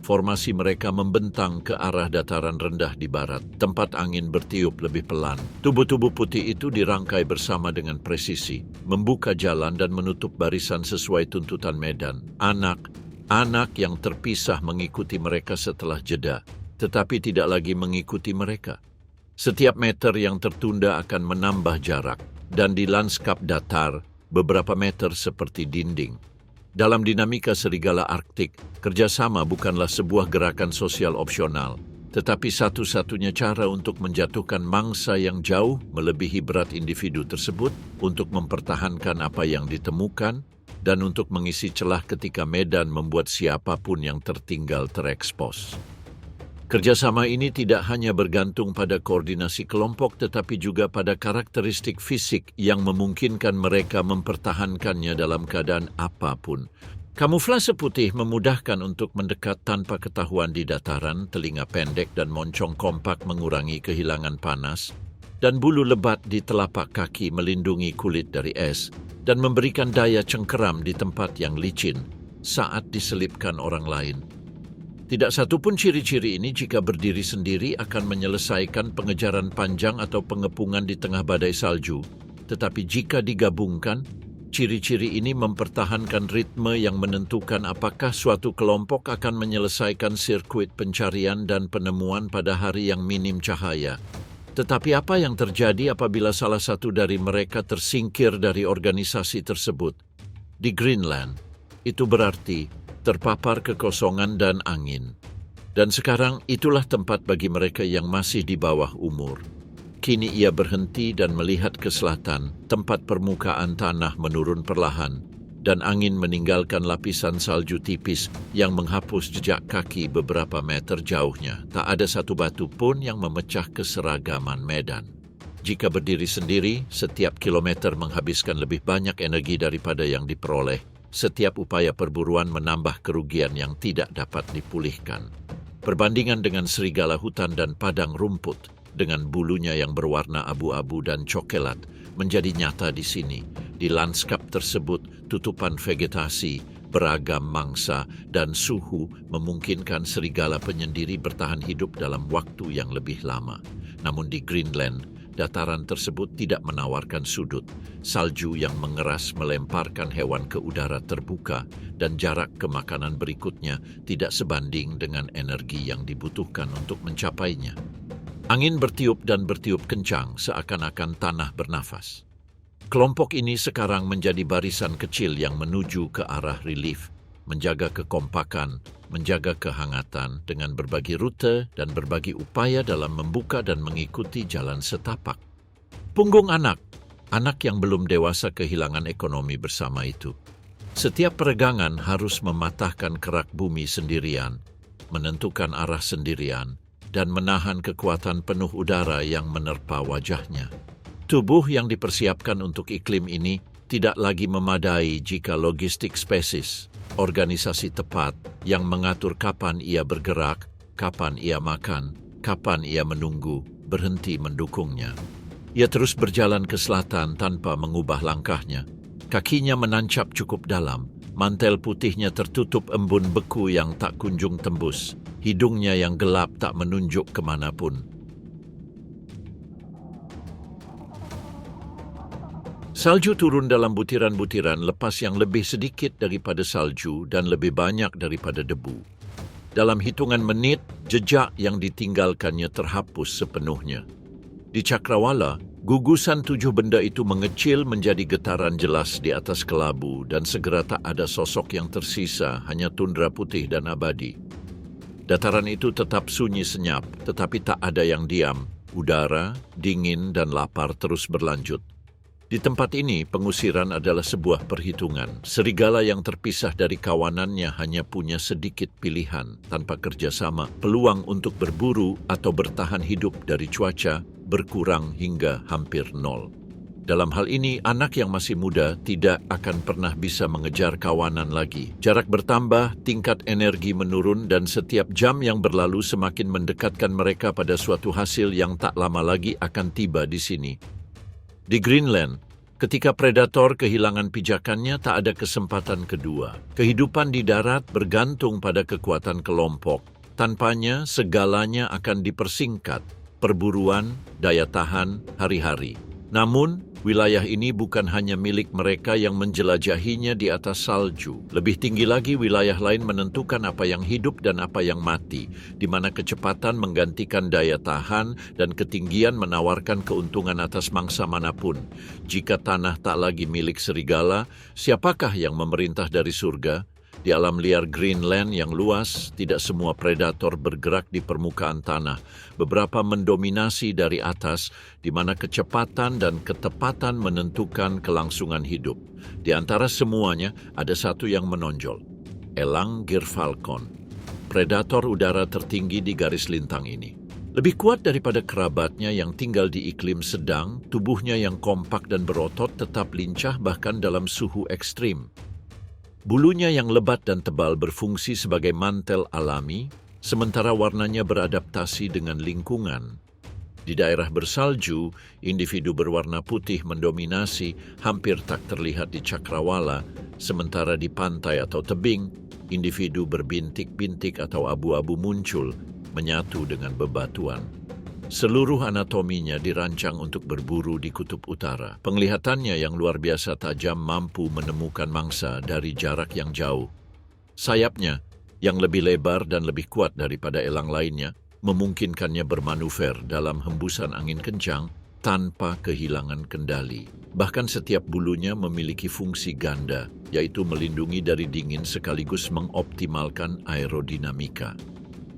Formasi mereka membentang ke arah dataran rendah di barat, tempat angin bertiup lebih pelan. Tubuh-tubuh putih itu dirangkai bersama dengan presisi, membuka jalan dan menutup barisan sesuai tuntutan medan. Anak yang terpisah mengikuti mereka setelah jeda, tetapi tidak lagi mengikuti mereka. Setiap meter yang tertunda akan menambah jarak, dan di lanskap datar, beberapa meter seperti dinding. Dalam dinamika serigala Arktik, kerjasama bukanlah sebuah gerakan sosial opsional, tetapi satu-satunya cara untuk menjatuhkan mangsa yang jauh melebihi berat individu tersebut, untuk mempertahankan apa yang ditemukan, dan untuk mengisi celah ketika medan membuat siapapun yang tertinggal terekspos. Kerjasama ini tidak hanya bergantung pada koordinasi kelompok, tetapi juga pada karakteristik fisik yang memungkinkan mereka mempertahankannya dalam keadaan apapun. Kamuflase putih memudahkan untuk mendekat tanpa ketahuan di dataran, telinga pendek dan moncong kompak mengurangi kehilangan panas, dan bulu lebat di telapak kaki melindungi kulit dari es, dan memberikan daya cengkeram di tempat yang licin saat diselipkan orang lain. Tidak satu pun ciri-ciri ini jika berdiri sendiri akan menyelesaikan pengejaran panjang atau pengepungan di tengah badai salju. Tetapi jika digabungkan, ciri-ciri ini mempertahankan ritme yang menentukan apakah suatu kelompok akan menyelesaikan sirkuit pencarian dan penemuan pada hari yang minim cahaya. Tetapi apa yang terjadi apabila salah satu dari mereka tersingkir dari organisasi tersebut? Di Greenland, itu berarti terpapar kekosongan dan angin. Dan sekarang itulah tempat bagi mereka yang masih di bawah umur. Kini ia berhenti dan melihat ke selatan, tempat permukaan tanah menurun perlahan, dan angin meninggalkan lapisan salju tipis yang menghapus jejak kaki beberapa meter jauhnya. Tak ada satu batu pun yang memecah keseragaman medan. Jika berdiri sendiri, setiap kilometer menghabiskan lebih banyak energi daripada yang diperoleh. Setiap upaya perburuan menambah kerugian yang tidak dapat dipulihkan. Perbandingan dengan serigala hutan dan padang rumput, dengan bulunya yang berwarna abu-abu dan cokelat, menjadi nyata di sini. Di lanskap tersebut, tutupan vegetasi, beragam mangsa, dan suhu memungkinkan serigala penyendiri bertahan hidup dalam waktu yang lebih lama. Namun di Greenland, dataran tersebut tidak menawarkan sudut. Salju yang mengeras melemparkan hewan ke udara terbuka, dan jarak ke makanan berikutnya tidak sebanding dengan energi yang dibutuhkan untuk mencapainya. Angin bertiup dan bertiup kencang seakan-akan tanah bernafas. Kelompok ini sekarang menjadi barisan kecil yang menuju ke arah relief, menjaga kekompakan, menjaga kehangatan dengan berbagi rute dan berbagi upaya dalam membuka dan mengikuti jalan setapak. Punggung anak yang belum dewasa kehilangan ekonomi bersama itu. Setiap peregangan harus mematahkan kerak bumi sendirian, menentukan arah sendirian, dan menahan kekuatan penuh udara yang menerpa wajahnya. Tubuh yang dipersiapkan untuk iklim ini tidak lagi memadai jika logistik spesies, organisasi tepat yang mengatur kapan ia bergerak, kapan ia makan, kapan ia menunggu, berhenti mendukungnya. Ia terus berjalan ke selatan tanpa mengubah langkahnya. Kakinya menancap cukup dalam. Mantel putihnya tertutup embun beku yang tak kunjung tembus. Hidungnya yang gelap tak menunjuk kemanapun. Salju turun dalam butiran-butiran lepas yang lebih sedikit daripada salju dan lebih banyak daripada debu. Dalam hitungan menit, jejak yang ditinggalkannya terhapus sepenuhnya. Di Cakrawala, gugusan 7 benda itu mengecil menjadi getaran jelas di atas kelabu dan segera tak ada sosok yang tersisa, hanya tundra putih dan abadi. Dataran itu tetap sunyi senyap, tetapi tak ada yang diam. Udara, dingin, dan lapar terus berlanjut. Di tempat ini, pengusiran adalah sebuah perhitungan. Serigala yang terpisah dari kawanannya hanya punya sedikit pilihan. Tanpa kerjasama, peluang untuk berburu atau bertahan hidup dari cuaca berkurang hingga hampir nol. Dalam hal ini, anak yang masih muda tidak akan pernah bisa mengejar kawanan lagi. Jarak bertambah, tingkat energi menurun, dan setiap jam yang berlalu semakin mendekatkan mereka pada suatu hasil yang tak lama lagi akan tiba di sini. Di Greenland, ketika predator kehilangan pijakannya, tak ada kesempatan kedua. Kehidupan di darat bergantung pada kekuatan kelompok. Tanpanya, segalanya akan dipersingkat. Perburuan, daya tahan, hari-hari. Namun, wilayah ini bukan hanya milik mereka yang menjelajahinya di atas salju. Lebih tinggi lagi, wilayah lain menentukan apa yang hidup dan apa yang mati, di mana kecepatan menggantikan daya tahan dan ketinggian menawarkan keuntungan atas mangsa manapun. Jika tanah tak lagi milik serigala, siapakah yang memerintah dari surga? Di alam liar Greenland yang luas, tidak semua predator bergerak di permukaan tanah. Beberapa mendominasi dari atas, di mana kecepatan dan ketepatan menentukan kelangsungan hidup. Di antara semuanya, ada satu yang menonjol. Elang Gyrfalcon, predator udara tertinggi di garis lintang ini. Lebih kuat daripada kerabatnya yang tinggal di iklim sedang, tubuhnya yang kompak dan berotot tetap lincah bahkan dalam suhu ekstrim. Bulunya yang lebat dan tebal berfungsi sebagai mantel alami, sementara warnanya beradaptasi dengan lingkungan. Di daerah bersalju, individu berwarna putih mendominasi, hampir tak terlihat di Cakrawala, sementara di pantai atau tebing, individu berbintik-bintik atau abu-abu muncul, menyatu dengan bebatuan. Seluruh anatominya dirancang untuk berburu di kutub utara. Penglihatannya yang luar biasa tajam mampu menemukan mangsa dari jarak yang jauh. Sayapnya, yang lebih lebar dan lebih kuat daripada elang lainnya, memungkinkannya bermanuver dalam hembusan angin kencang tanpa kehilangan kendali. Bahkan setiap bulunya memiliki fungsi ganda, yaitu melindungi dari dingin sekaligus mengoptimalkan aerodinamika.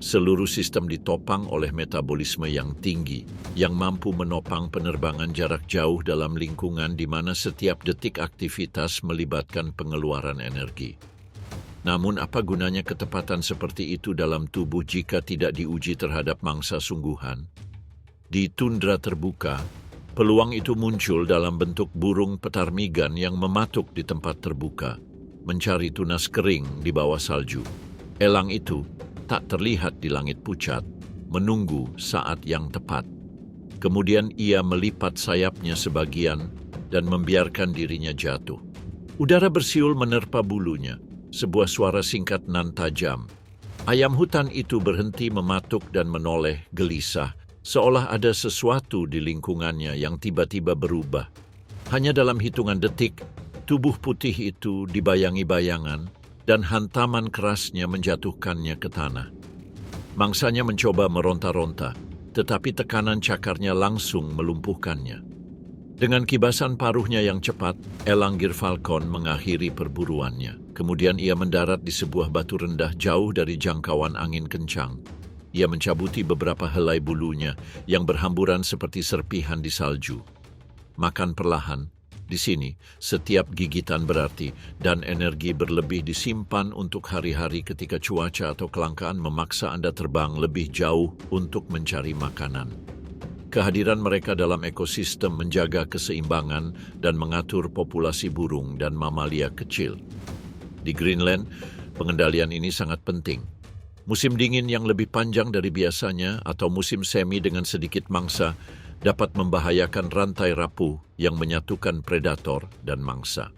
Seluruh sistem ditopang oleh metabolisme yang tinggi, yang mampu menopang penerbangan jarak jauh dalam lingkungan di mana setiap detik aktivitas melibatkan pengeluaran energi. Namun apa gunanya ketepatan seperti itu dalam tubuh jika tidak diuji terhadap mangsa sungguhan? Di tundra terbuka, peluang itu muncul dalam bentuk burung petarmigan yang mematuk di tempat terbuka, mencari tunas kering di bawah salju. Elang itu tak terlihat di langit pucat, menunggu saat yang tepat. Kemudian ia melipat sayapnya sebagian dan membiarkan dirinya jatuh. Udara bersiul menerpa bulunya, sebuah suara singkat nan tajam. Ayam hutan itu berhenti mematuk dan menoleh gelisah, seolah ada sesuatu di lingkungannya yang tiba-tiba berubah. Hanya dalam hitungan detik, tubuh putih itu dibayangi bayangan, dan hantaman kerasnya menjatuhkannya ke tanah. Mangsanya mencoba meronta-ronta, tetapi tekanan cakarnya langsung melumpuhkannya. Dengan kibasan paruhnya yang cepat, elang Gyrfalcon mengakhiri perburuannya. Kemudian ia mendarat di sebuah batu rendah jauh dari jangkauan angin kencang. Ia mencabuti beberapa helai bulunya yang berhamburan seperti serpihan di salju. Makan perlahan. Di sini, setiap gigitan berarti dan energi berlebih disimpan untuk hari-hari ketika cuaca atau kelangkaan memaksa Anda terbang lebih jauh untuk mencari makanan. Kehadiran mereka dalam ekosistem menjaga keseimbangan dan mengatur populasi burung dan mamalia kecil. Di Greenland, pengendalian ini sangat penting. Musim dingin yang lebih panjang dari biasanya atau musim semi dengan sedikit mangsa dapat membahayakan rantai rapuh yang menyatukan predator dan mangsa.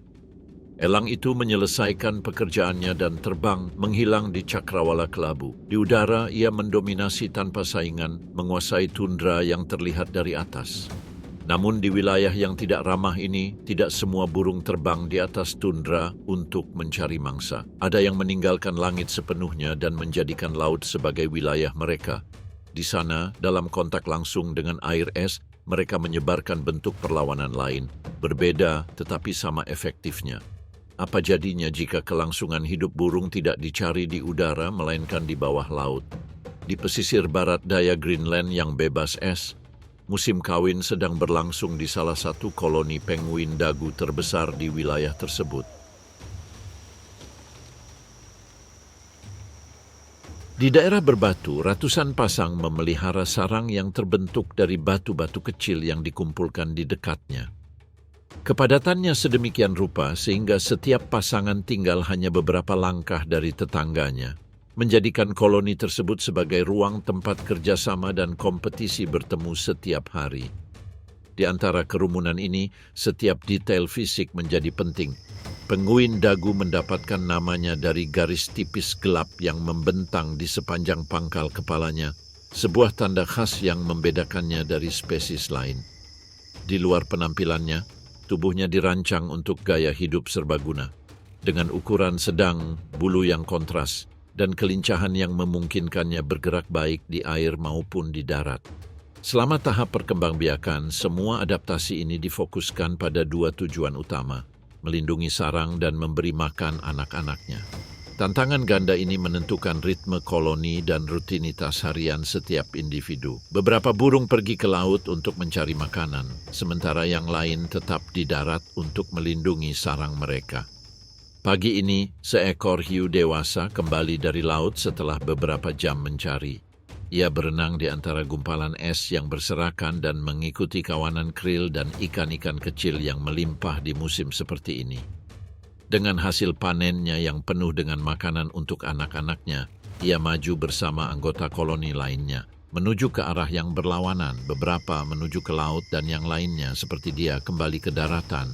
Elang itu menyelesaikan pekerjaannya dan terbang menghilang di cakrawala kelabu. Di udara, ia mendominasi tanpa saingan, menguasai tundra yang terlihat dari atas. Namun di wilayah yang tidak ramah ini, tidak semua burung terbang di atas tundra untuk mencari mangsa. Ada yang meninggalkan langit sepenuhnya dan menjadikan laut sebagai wilayah mereka. Di sana, dalam kontak langsung dengan air es, mereka menyebarkan bentuk perlawanan lain, berbeda tetapi sama efektifnya. Apa jadinya jika kelangsungan hidup burung tidak dicari di udara melainkan di bawah laut? Di pesisir barat daya Greenland yang bebas es, musim kawin sedang berlangsung di salah satu koloni penguin dagu terbesar di wilayah tersebut. Di daerah berbatu, ratusan pasang memelihara sarang yang terbentuk dari batu-batu kecil yang dikumpulkan di dekatnya. Kepadatannya sedemikian rupa sehingga setiap pasangan tinggal hanya beberapa langkah dari tetangganya, menjadikan koloni tersebut sebagai ruang tempat kerjasama dan kompetisi bertemu setiap hari. Di antara kerumunan ini, setiap detail fisik menjadi penting. Penguin dagu mendapatkan namanya dari garis tipis gelap yang membentang di sepanjang pangkal kepalanya, sebuah tanda khas yang membedakannya dari spesies lain. Di luar penampilannya, tubuhnya dirancang untuk gaya hidup serbaguna, dengan ukuran sedang, bulu yang kontras, dan kelincahan yang memungkinkannya bergerak baik di air maupun di darat. Selama tahap perkembangbiakan, semua adaptasi ini difokuskan pada dua tujuan utama, melindungi sarang dan memberi makan anak-anaknya. Tantangan ganda ini menentukan ritme koloni dan rutinitas harian setiap individu. Beberapa burung pergi ke laut untuk mencari makanan, sementara yang lain tetap di darat untuk melindungi sarang mereka. Pagi ini, seekor hiu dewasa kembali dari laut setelah beberapa jam mencari. Ia berenang di antara gumpalan es yang berserakan dan mengikuti kawanan krill dan ikan-ikan kecil yang melimpah di musim seperti ini. Dengan hasil panennya yang penuh dengan makanan untuk anak-anaknya, ia maju bersama anggota koloni lainnya, menuju ke arah yang berlawanan, beberapa menuju ke laut dan yang lainnya seperti dia kembali ke daratan.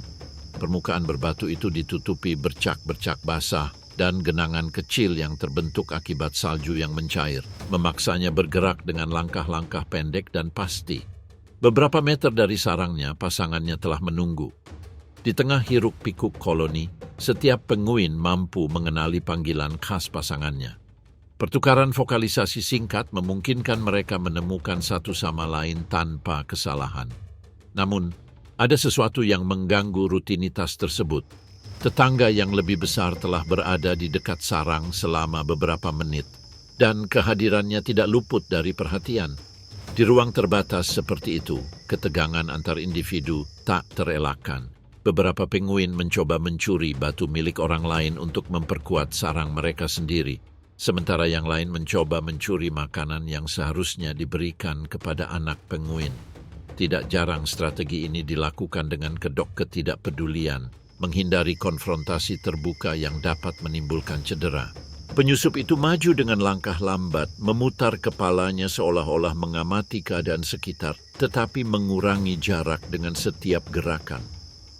Permukaan berbatu itu ditutupi bercak-bercak basah dan genangan kecil yang terbentuk akibat salju yang mencair, memaksanya bergerak dengan langkah-langkah pendek dan pasti. Beberapa meter dari sarangnya, pasangannya telah menunggu. Di tengah hiruk-pikuk koloni, setiap penguin mampu mengenali panggilan khas pasangannya. Pertukaran vokalisasi singkat memungkinkan mereka menemukan satu sama lain tanpa kesalahan. Namun, ada sesuatu yang mengganggu rutinitas tersebut. Tetangga yang lebih besar telah berada di dekat sarang selama beberapa menit, dan kehadirannya tidak luput dari perhatian. Di ruang terbatas seperti itu, ketegangan antar individu tak terelakkan. Beberapa penguin mencoba mencuri batu milik orang lain untuk memperkuat sarang mereka sendiri, sementara yang lain mencoba mencuri makanan yang seharusnya diberikan kepada anak penguin. Tidak jarang strategi ini dilakukan dengan kedok ketidakpedulian, menghindari konfrontasi terbuka yang dapat menimbulkan cedera. Penyusup itu maju dengan langkah lambat, memutar kepalanya seolah-olah mengamati keadaan sekitar, tetapi mengurangi jarak dengan setiap gerakan.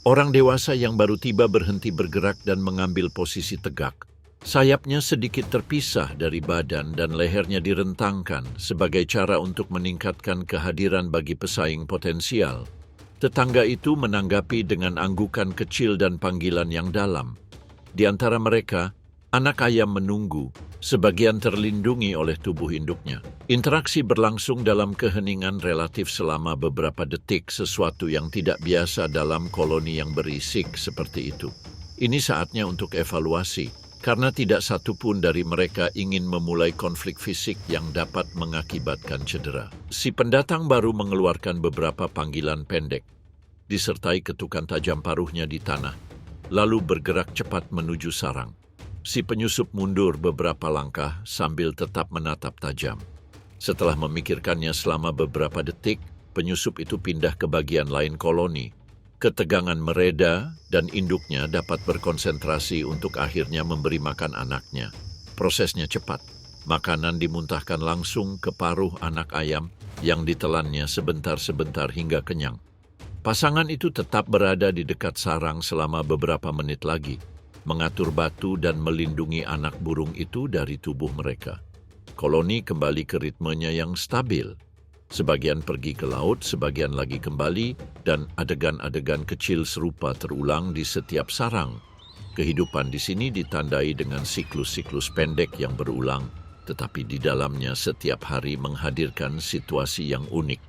Orang dewasa yang baru tiba berhenti bergerak dan mengambil posisi tegak. Sayapnya sedikit terpisah dari badan dan lehernya direntangkan sebagai cara untuk meningkatkan kehadiran bagi pesaing potensial. Tetangga itu menanggapi dengan anggukan kecil dan panggilan yang dalam. Di antara mereka, anak ayam menunggu, sebagian terlindungi oleh tubuh induknya. Interaksi berlangsung dalam keheningan relatif selama beberapa detik, sesuatu yang tidak biasa dalam koloni yang berisik seperti itu. Ini saatnya untuk evaluasi, karena tidak satu pun dari mereka ingin memulai konflik fisik yang dapat mengakibatkan cedera. Si pendatang baru mengeluarkan beberapa panggilan pendek, disertai ketukan tajam paruhnya di tanah, lalu bergerak cepat menuju sarang. Si penyusup mundur beberapa langkah sambil tetap menatap tajam. Setelah memikirkannya selama beberapa detik, penyusup itu pindah ke bagian lain koloni. Ketegangan mereda dan induknya dapat berkonsentrasi untuk akhirnya memberi makan anaknya. Prosesnya cepat. Makanan dimuntahkan langsung ke paruh anak ayam yang ditelannya sebentar-sebentar hingga kenyang. Pasangan itu tetap berada di dekat sarang selama beberapa menit lagi, mengatur batu dan melindungi anak burung itu dari tubuh mereka. Koloni kembali ke ritmenya yang stabil. Sebagian pergi ke laut, sebagian lagi kembali, dan adegan-adegan kecil serupa terulang di setiap sarang. Kehidupan di sini ditandai dengan siklus-siklus pendek yang berulang, tetapi di dalamnya setiap hari menghadirkan situasi yang unik.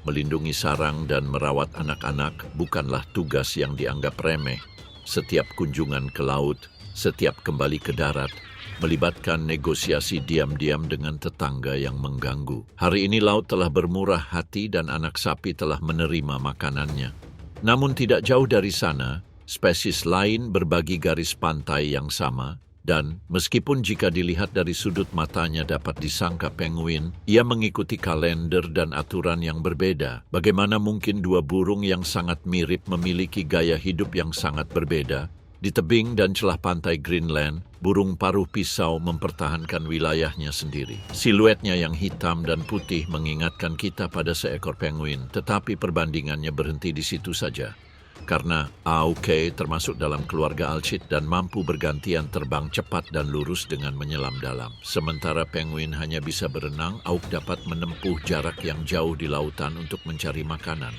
Melindungi sarang dan merawat anak-anak bukanlah tugas yang dianggap remeh. Setiap kunjungan ke laut, setiap kembali ke darat, melibatkan negosiasi diam-diam dengan tetangga yang mengganggu. Hari ini laut telah bermurah hati dan anak sapi telah menerima makanannya. Namun tidak jauh dari sana, spesies lain berbagi garis pantai yang sama, dan meskipun jika dilihat dari sudut matanya dapat disangka penguin, ia mengikuti kalender dan aturan yang berbeda. Bagaimana mungkin dua burung yang sangat mirip memiliki gaya hidup yang sangat berbeda? Di tebing dan celah pantai Greenland, burung paruh pisau mempertahankan wilayahnya sendiri. Siluetnya yang hitam dan putih mengingatkan kita pada seekor penguin, tetapi perbandingannya berhenti di situ saja. Karena AUK termasuk dalam keluarga alcid dan mampu bergantian terbang cepat dan lurus dengan menyelam dalam. Sementara penguin hanya bisa berenang, AUK dapat menempuh jarak yang jauh di lautan untuk mencari makanan.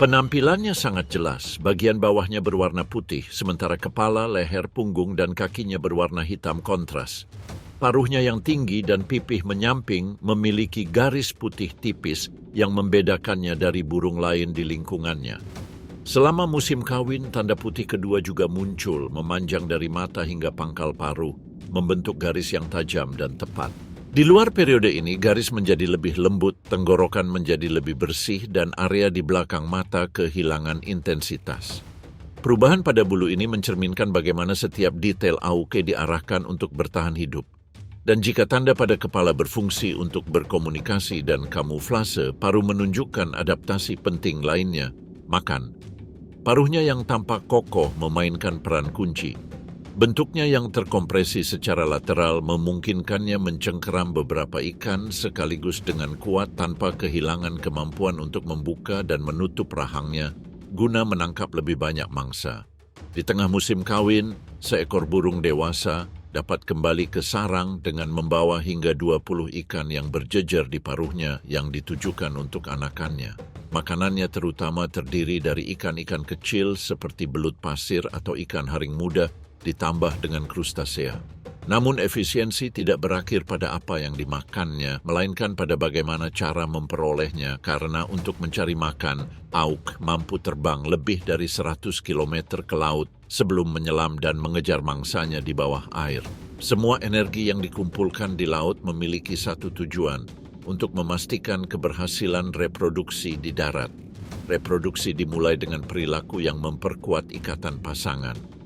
Penampilannya sangat jelas, bagian bawahnya berwarna putih, sementara kepala, leher, punggung, dan kakinya berwarna hitam kontras. Paruhnya yang tinggi dan pipih menyamping memiliki garis putih tipis yang membedakannya dari burung lain di lingkungannya. Selama musim kawin, tanda putih kedua juga muncul, memanjang dari mata hingga pangkal paruh, membentuk garis yang tajam dan tepat. Di luar periode ini, garis menjadi lebih lembut, tenggorokan menjadi lebih bersih, dan area di belakang mata kehilangan intensitas. Perubahan pada bulu ini mencerminkan bagaimana setiap detail AUK diarahkan untuk bertahan hidup. Dan jika tanda pada kepala berfungsi untuk berkomunikasi dan kamuflase, paruh menunjukkan adaptasi penting lainnya, makan. Paruhnya yang tampak kokoh memainkan peran kunci. Bentuknya yang terkompresi secara lateral memungkinkannya mencengkeram beberapa ikan sekaligus dengan kuat tanpa kehilangan kemampuan untuk membuka dan menutup rahangnya guna menangkap lebih banyak mangsa. Di tengah musim kawin, seekor burung dewasa dapat kembali ke sarang dengan membawa hingga 20 ikan yang berjejer di paruhnya yang ditujukan untuk anakannya. Makanannya terutama terdiri dari ikan-ikan kecil seperti belut pasir atau ikan haring muda ditambah dengan krustasea. Namun efisiensi tidak berakhir pada apa yang dimakannya, melainkan pada bagaimana cara memperolehnya, karena untuk mencari makan, AUK mampu terbang lebih dari 100 km ke laut sebelum menyelam dan mengejar mangsanya di bawah air. Semua energi yang dikumpulkan di laut memiliki satu tujuan, untuk memastikan keberhasilan reproduksi di darat. Reproduksi dimulai dengan perilaku yang memperkuat ikatan pasangan.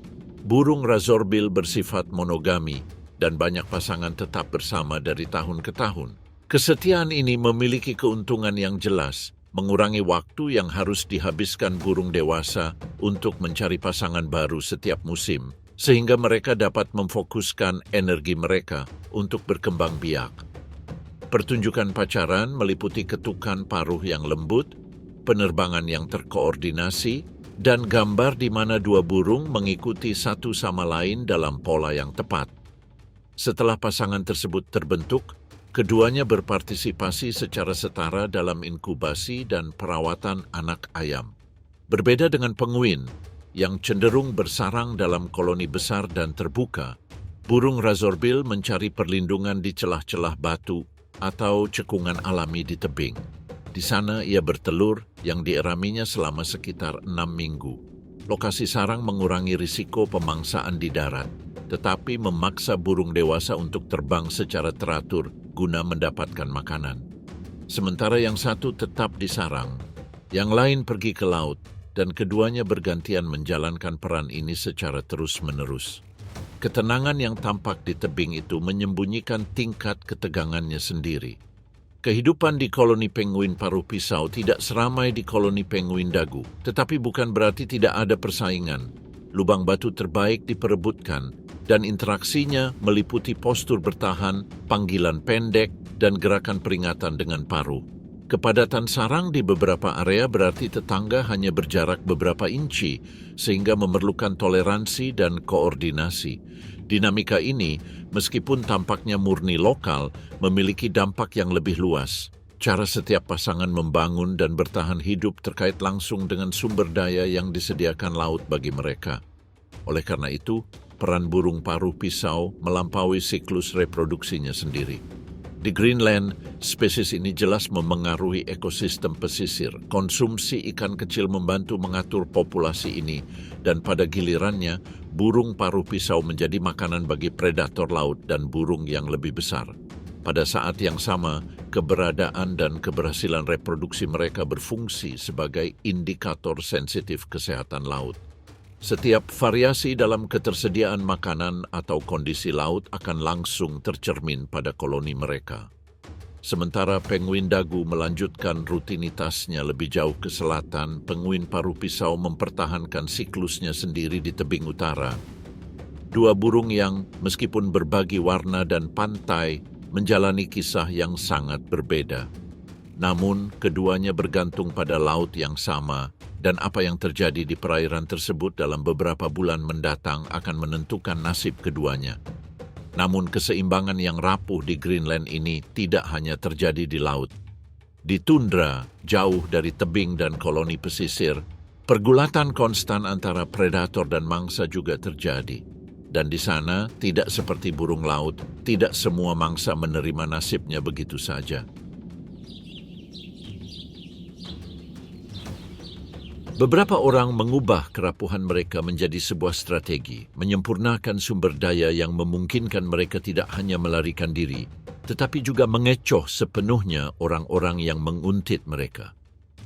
Burung razorbill bersifat monogami dan banyak pasangan tetap bersama dari tahun ke tahun. Kesetiaan ini memiliki keuntungan yang jelas, mengurangi waktu yang harus dihabiskan burung dewasa untuk mencari pasangan baru setiap musim, sehingga mereka dapat memfokuskan energi mereka untuk berkembang biak. Pertunjukan pacaran meliputi ketukan paruh yang lembut, penerbangan yang terkoordinasi, dan gambar di mana dua burung mengikuti satu sama lain dalam pola yang tepat. Setelah pasangan tersebut terbentuk, keduanya berpartisipasi secara setara dalam inkubasi dan perawatan anak ayam. Berbeda dengan penguin, yang cenderung bersarang dalam koloni besar dan terbuka, burung razorbill mencari perlindungan di celah-celah batu atau cekungan alami di tebing. Di sana ia bertelur yang dieraminya selama sekitar 6 minggu. Lokasi sarang mengurangi risiko pemangsaan di darat, tetapi memaksa burung dewasa untuk terbang secara teratur guna mendapatkan makanan. Sementara yang satu tetap di sarang, yang lain pergi ke laut, dan keduanya bergantian menjalankan peran ini secara terus-menerus. Ketenangan yang tampak di tebing itu menyembunyikan tingkat ketegangannya sendiri. Kehidupan di koloni penguin paruh pisau tidak seramai di koloni penguin dagu, tetapi bukan berarti tidak ada persaingan. lubang batu terbaik diperebutkan, dan interaksinya meliputi postur bertahan, panggilan pendek, dan gerakan peringatan dengan paruh. Kepadatan sarang di beberapa area berarti tetangga hanya berjarak beberapa inci, sehingga memerlukan toleransi dan koordinasi. Dinamika ini, meskipun tampaknya murni lokal, memiliki dampak yang lebih luas. Cara setiap pasangan membangun dan bertahan hidup terkait langsung dengan sumber daya yang disediakan laut bagi mereka. Oleh karena itu, peran burung paruh pisau melampaui siklus reproduksinya sendiri. Di Greenland, spesies ini jelas memengaruhi ekosistem pesisir. Konsumsi ikan kecil membantu mengatur populasi ini, dan pada gilirannya, burung paruh pisau menjadi makanan bagi predator laut dan burung yang lebih besar. Pada saat yang sama, keberadaan dan keberhasilan reproduksi mereka berfungsi sebagai indikator sensitif kesehatan laut. Setiap variasi dalam ketersediaan makanan atau kondisi laut akan langsung tercermin pada koloni mereka. Sementara penguin dagu melanjutkan rutinitasnya lebih jauh ke selatan, penguin paruh pisau mempertahankan siklusnya sendiri di tebing utara. Dua burung yang, meskipun berbagi warna dan pantai, menjalani kisah yang sangat berbeda. Namun, keduanya bergantung pada laut yang sama, dan apa yang terjadi di perairan tersebut dalam beberapa bulan mendatang akan menentukan nasib keduanya. Namun keseimbangan yang rapuh di Greenland ini tidak hanya terjadi di laut. Di tundra, jauh dari tebing dan koloni pesisir, pergulatan konstan antara predator dan mangsa juga terjadi. Dan di sana, tidak seperti burung laut, tidak semua mangsa menerima nasibnya begitu saja. Beberapa orang mengubah kerapuhan mereka menjadi sebuah strategi, menyempurnakan sumber daya yang memungkinkan mereka tidak hanya melarikan diri, tetapi juga mengecoh sepenuhnya orang-orang yang menguntit mereka.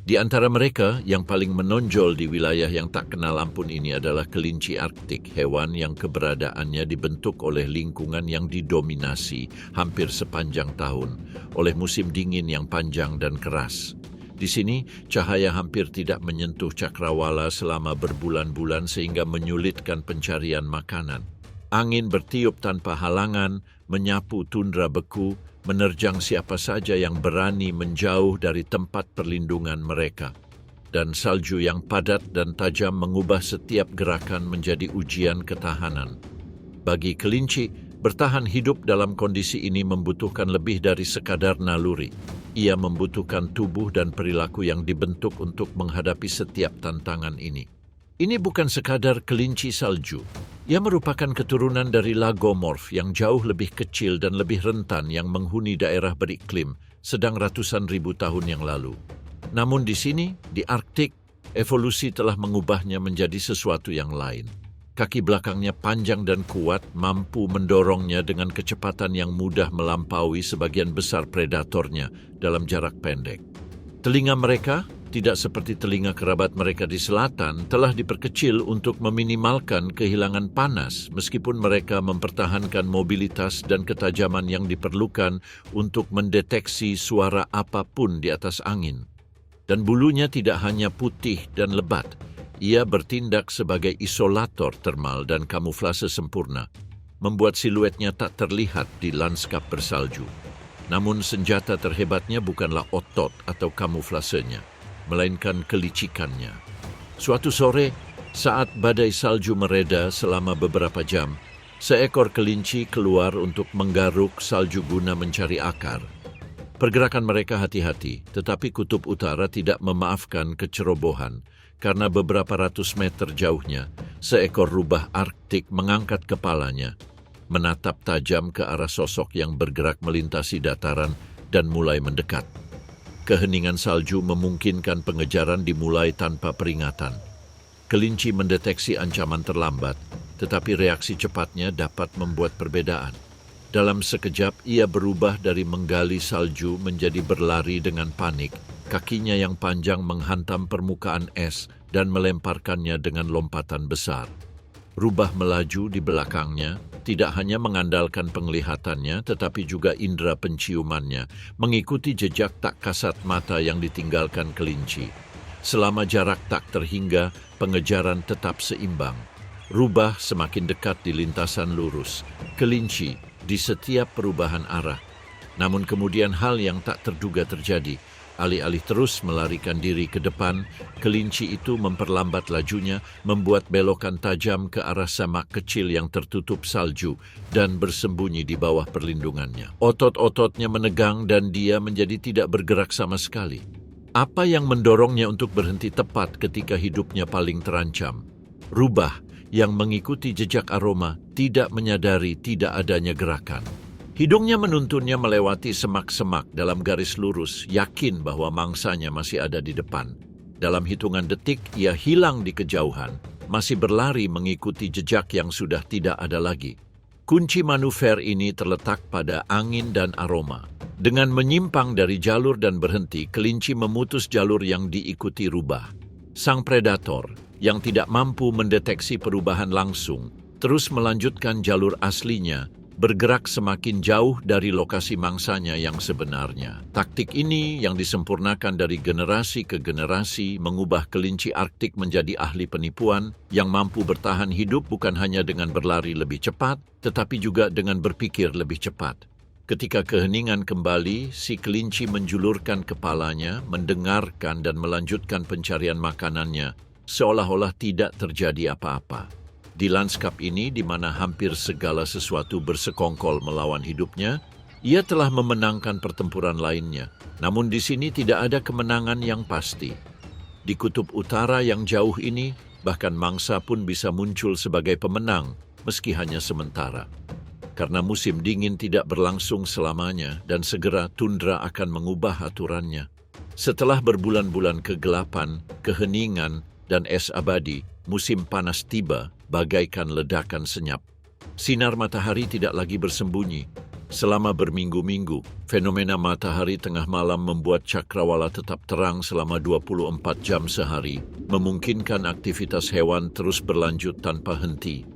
Di antara mereka, yang paling menonjol di wilayah yang tak kenal ampun ini adalah kelinci Arktik, hewan yang keberadaannya dibentuk oleh lingkungan yang didominasi hampir sepanjang tahun, oleh musim dingin yang panjang dan keras. Di sini, cahaya hampir tidak menyentuh cakrawala selama berbulan-bulan sehingga menyulitkan pencarian makanan. Angin bertiup tanpa halangan, menyapu tundra beku, menerjang siapa saja yang berani menjauh dari tempat perlindungan mereka. Dan salju yang padat dan tajam mengubah setiap gerakan menjadi ujian ketahanan. Bagi kelinci, bertahan hidup dalam kondisi ini membutuhkan lebih dari sekadar naluri. Ia membutuhkan tubuh dan perilaku yang dibentuk untuk menghadapi setiap tantangan ini. Ini bukan sekadar kelinci salju. Ia merupakan keturunan dari lagomorf yang jauh lebih kecil dan lebih rentan yang menghuni daerah beriklim sedang ratusan ribu tahun yang lalu. Namun di sini, di Arktik, evolusi telah mengubahnya menjadi sesuatu yang lain. Kaki belakangnya panjang dan kuat, mampu mendorongnya dengan kecepatan yang mudah melampaui sebagian besar predatornya dalam jarak pendek. Telinga mereka, tidak seperti telinga kerabat mereka di selatan, telah diperkecil untuk meminimalkan kehilangan panas, meskipun mereka mempertahankan mobilitas dan ketajaman yang diperlukan untuk mendeteksi suara apapun di atas angin. Dan bulunya tidak hanya putih dan lebat, ia bertindak sebagai isolator termal dan kamuflase sempurna, membuat siluetnya tak terlihat di lanskap bersalju. Namun senjata terhebatnya bukanlah otot atau kamuflasenya, melainkan kelicikannya. Suatu sore, saat badai salju mereda selama beberapa jam, seekor kelinci keluar untuk menggaruk salju guna mencari akar. Pergerakan mereka hati-hati, tetapi kutub utara tidak memaafkan kecerobohan. Karena beberapa ratus meter jauhnya, seekor rubah Arktik mengangkat kepalanya, menatap tajam ke arah sosok yang bergerak melintasi dataran dan mulai mendekat. Keheningan salju memungkinkan pengejaran dimulai tanpa peringatan. Kelinci mendeteksi ancaman terlambat, tetapi reaksi cepatnya dapat membuat perbedaan. Dalam sekejap, ia berubah dari menggali salju menjadi berlari dengan panik. Kakinya yang panjang menghantam permukaan es dan melemparkannya dengan lompatan besar. Rubah melaju di belakangnya, tidak hanya mengandalkan penglihatannya, tetapi juga indera penciumannya, mengikuti jejak tak kasat mata yang ditinggalkan kelinci. Selama jarak tak terhingga, pengejaran tetap seimbang. Rubah semakin dekat di lintasan lurus, kelinci di setiap perubahan arah. Namun kemudian hal yang tak terduga terjadi. Alih-alih terus melarikan diri ke depan, kelinci itu memperlambat lajunya, membuat belokan tajam ke arah samak kecil yang tertutup salju dan bersembunyi di bawah perlindungannya. Otot-ototnya menegang dan dia menjadi tidak bergerak sama sekali. Apa yang mendorongnya untuk berhenti tepat ketika hidupnya paling terancam? Rubah yang mengikuti jejak aroma tidak menyadari tidak adanya gerakan. Hidungnya menuntunnya melewati semak-semak dalam garis lurus, yakin bahwa mangsanya masih ada di depan. Dalam hitungan detik, ia hilang di kejauhan, masih berlari mengikuti jejak yang sudah tidak ada lagi. Kunci manuver ini terletak pada angin dan aroma. Dengan menyimpang dari jalur dan berhenti, kelinci memutus jalur yang diikuti rubah. Sang predator, yang tidak mampu mendeteksi perubahan langsung, terus melanjutkan jalur aslinya, bergerak semakin jauh dari lokasi mangsanya yang sebenarnya. Taktik ini yang disempurnakan dari generasi ke generasi mengubah kelinci Arktik menjadi ahli penipuan yang mampu bertahan hidup bukan hanya dengan berlari lebih cepat, tetapi juga dengan berpikir lebih cepat. Ketika keheningan kembali, si kelinci menjulurkan kepalanya, mendengarkan dan melanjutkan pencarian makanannya, seolah-olah tidak terjadi apa-apa. Di lanskap ini, di mana hampir segala sesuatu bersekongkol melawan hidupnya, ia telah memenangkan pertempuran lainnya. Namun di sini tidak ada kemenangan yang pasti. Di kutub utara yang jauh ini, bahkan mangsa pun bisa muncul sebagai pemenang, meski hanya sementara. Karena musim dingin tidak berlangsung selamanya dan segera tundra akan mengubah aturannya. Setelah berbulan-bulan kegelapan, keheningan, dan es abadi, musim panas tiba, bagaikan ledakan senyap. Sinar matahari tidak lagi bersembunyi. Selama berminggu-minggu, fenomena matahari tengah malam membuat cakrawala tetap terang selama 24 jam sehari, memungkinkan aktivitas hewan terus berlanjut tanpa henti.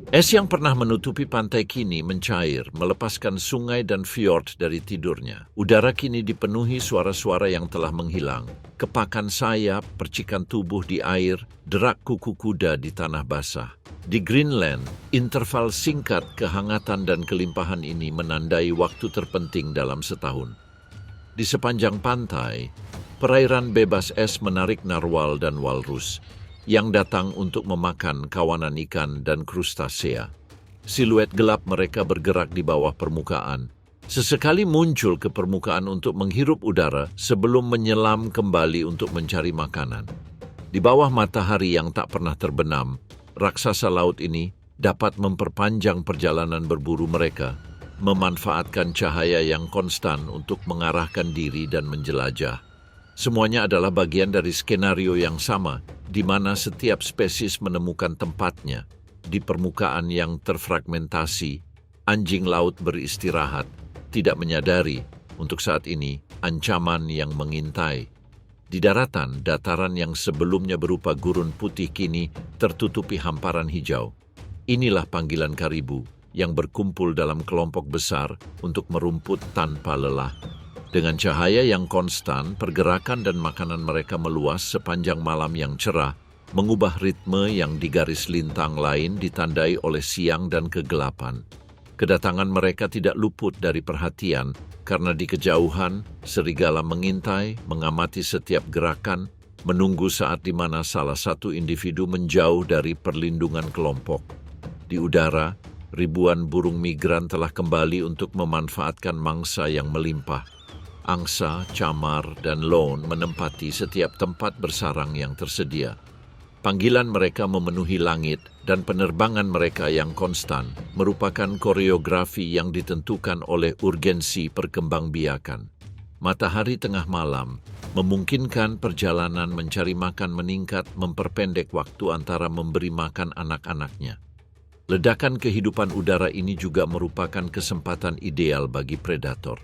Es yang pernah menutupi pantai kini mencair, melepaskan sungai dan fjord dari tidurnya. Udara kini dipenuhi suara-suara yang telah menghilang. Kepakan sayap, percikan tubuh di air, derak kuku kuda di tanah basah. Di Greenland, interval singkat kehangatan dan kelimpahan ini menandai waktu terpenting dalam setahun. Di sepanjang pantai, perairan bebas es menarik narwal dan walrus yang datang untuk memakan kawanan ikan dan krustasea. Siluet gelap mereka bergerak di bawah permukaan. Sesekali muncul ke permukaan untuk menghirup udara sebelum menyelam kembali untuk mencari makanan. Di bawah matahari yang tak pernah terbenam, raksasa laut ini dapat memperpanjang perjalanan berburu mereka, memanfaatkan cahaya yang konstan untuk mengarahkan diri dan menjelajah. Semuanya adalah bagian dari skenario yang sama, di mana setiap spesies menemukan tempatnya. Di permukaan yang terfragmentasi, anjing laut beristirahat, tidak menyadari untuk saat ini ancaman yang mengintai. Di daratan, dataran yang sebelumnya berupa gurun putih kini tertutupi hamparan hijau. Inilah panggilan karibu yang berkumpul dalam kelompok besar untuk merumput tanpa lelah. Dengan cahaya yang konstan, pergerakan dan makanan mereka meluas sepanjang malam yang cerah, mengubah ritme yang di garis lintang lain ditandai oleh siang dan kegelapan. Kedatangan mereka tidak luput dari perhatian, karena di kejauhan, serigala mengintai, mengamati setiap gerakan, menunggu saat di mana salah satu individu menjauh dari perlindungan kelompok. Di udara, ribuan burung migran telah kembali untuk memanfaatkan mangsa yang melimpah. Angsa, camar, dan loon menempati setiap tempat bersarang yang tersedia. Panggilan mereka memenuhi langit dan penerbangan mereka yang konstan merupakan koreografi yang ditentukan oleh urgensi perkembangbiakan. Matahari tengah malam memungkinkan perjalanan mencari makan meningkat memperpendek waktu antara memberi makan anak-anaknya. Ledakan kehidupan udara ini juga merupakan kesempatan ideal bagi predator.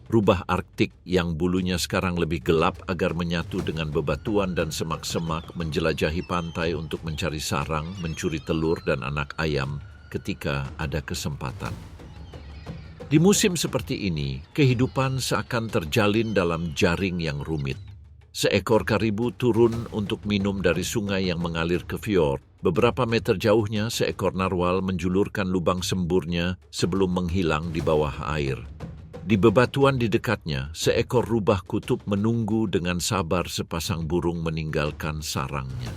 Rubah Arktik yang bulunya sekarang lebih gelap agar menyatu dengan bebatuan dan semak-semak menjelajahi pantai untuk mencari sarang, mencuri telur dan anak ayam ketika ada kesempatan. Di musim seperti ini, kehidupan seakan terjalin dalam jaring yang rumit. Seekor karibu turun untuk minum dari sungai yang mengalir ke fjord. Beberapa meter jauhnya, seekor narwal menjulurkan lubang semburnya sebelum menghilang di bawah air. Di bebatuan di dekatnya, seekor rubah kutub menunggu dengan sabar sepasang burung meninggalkan sarangnya.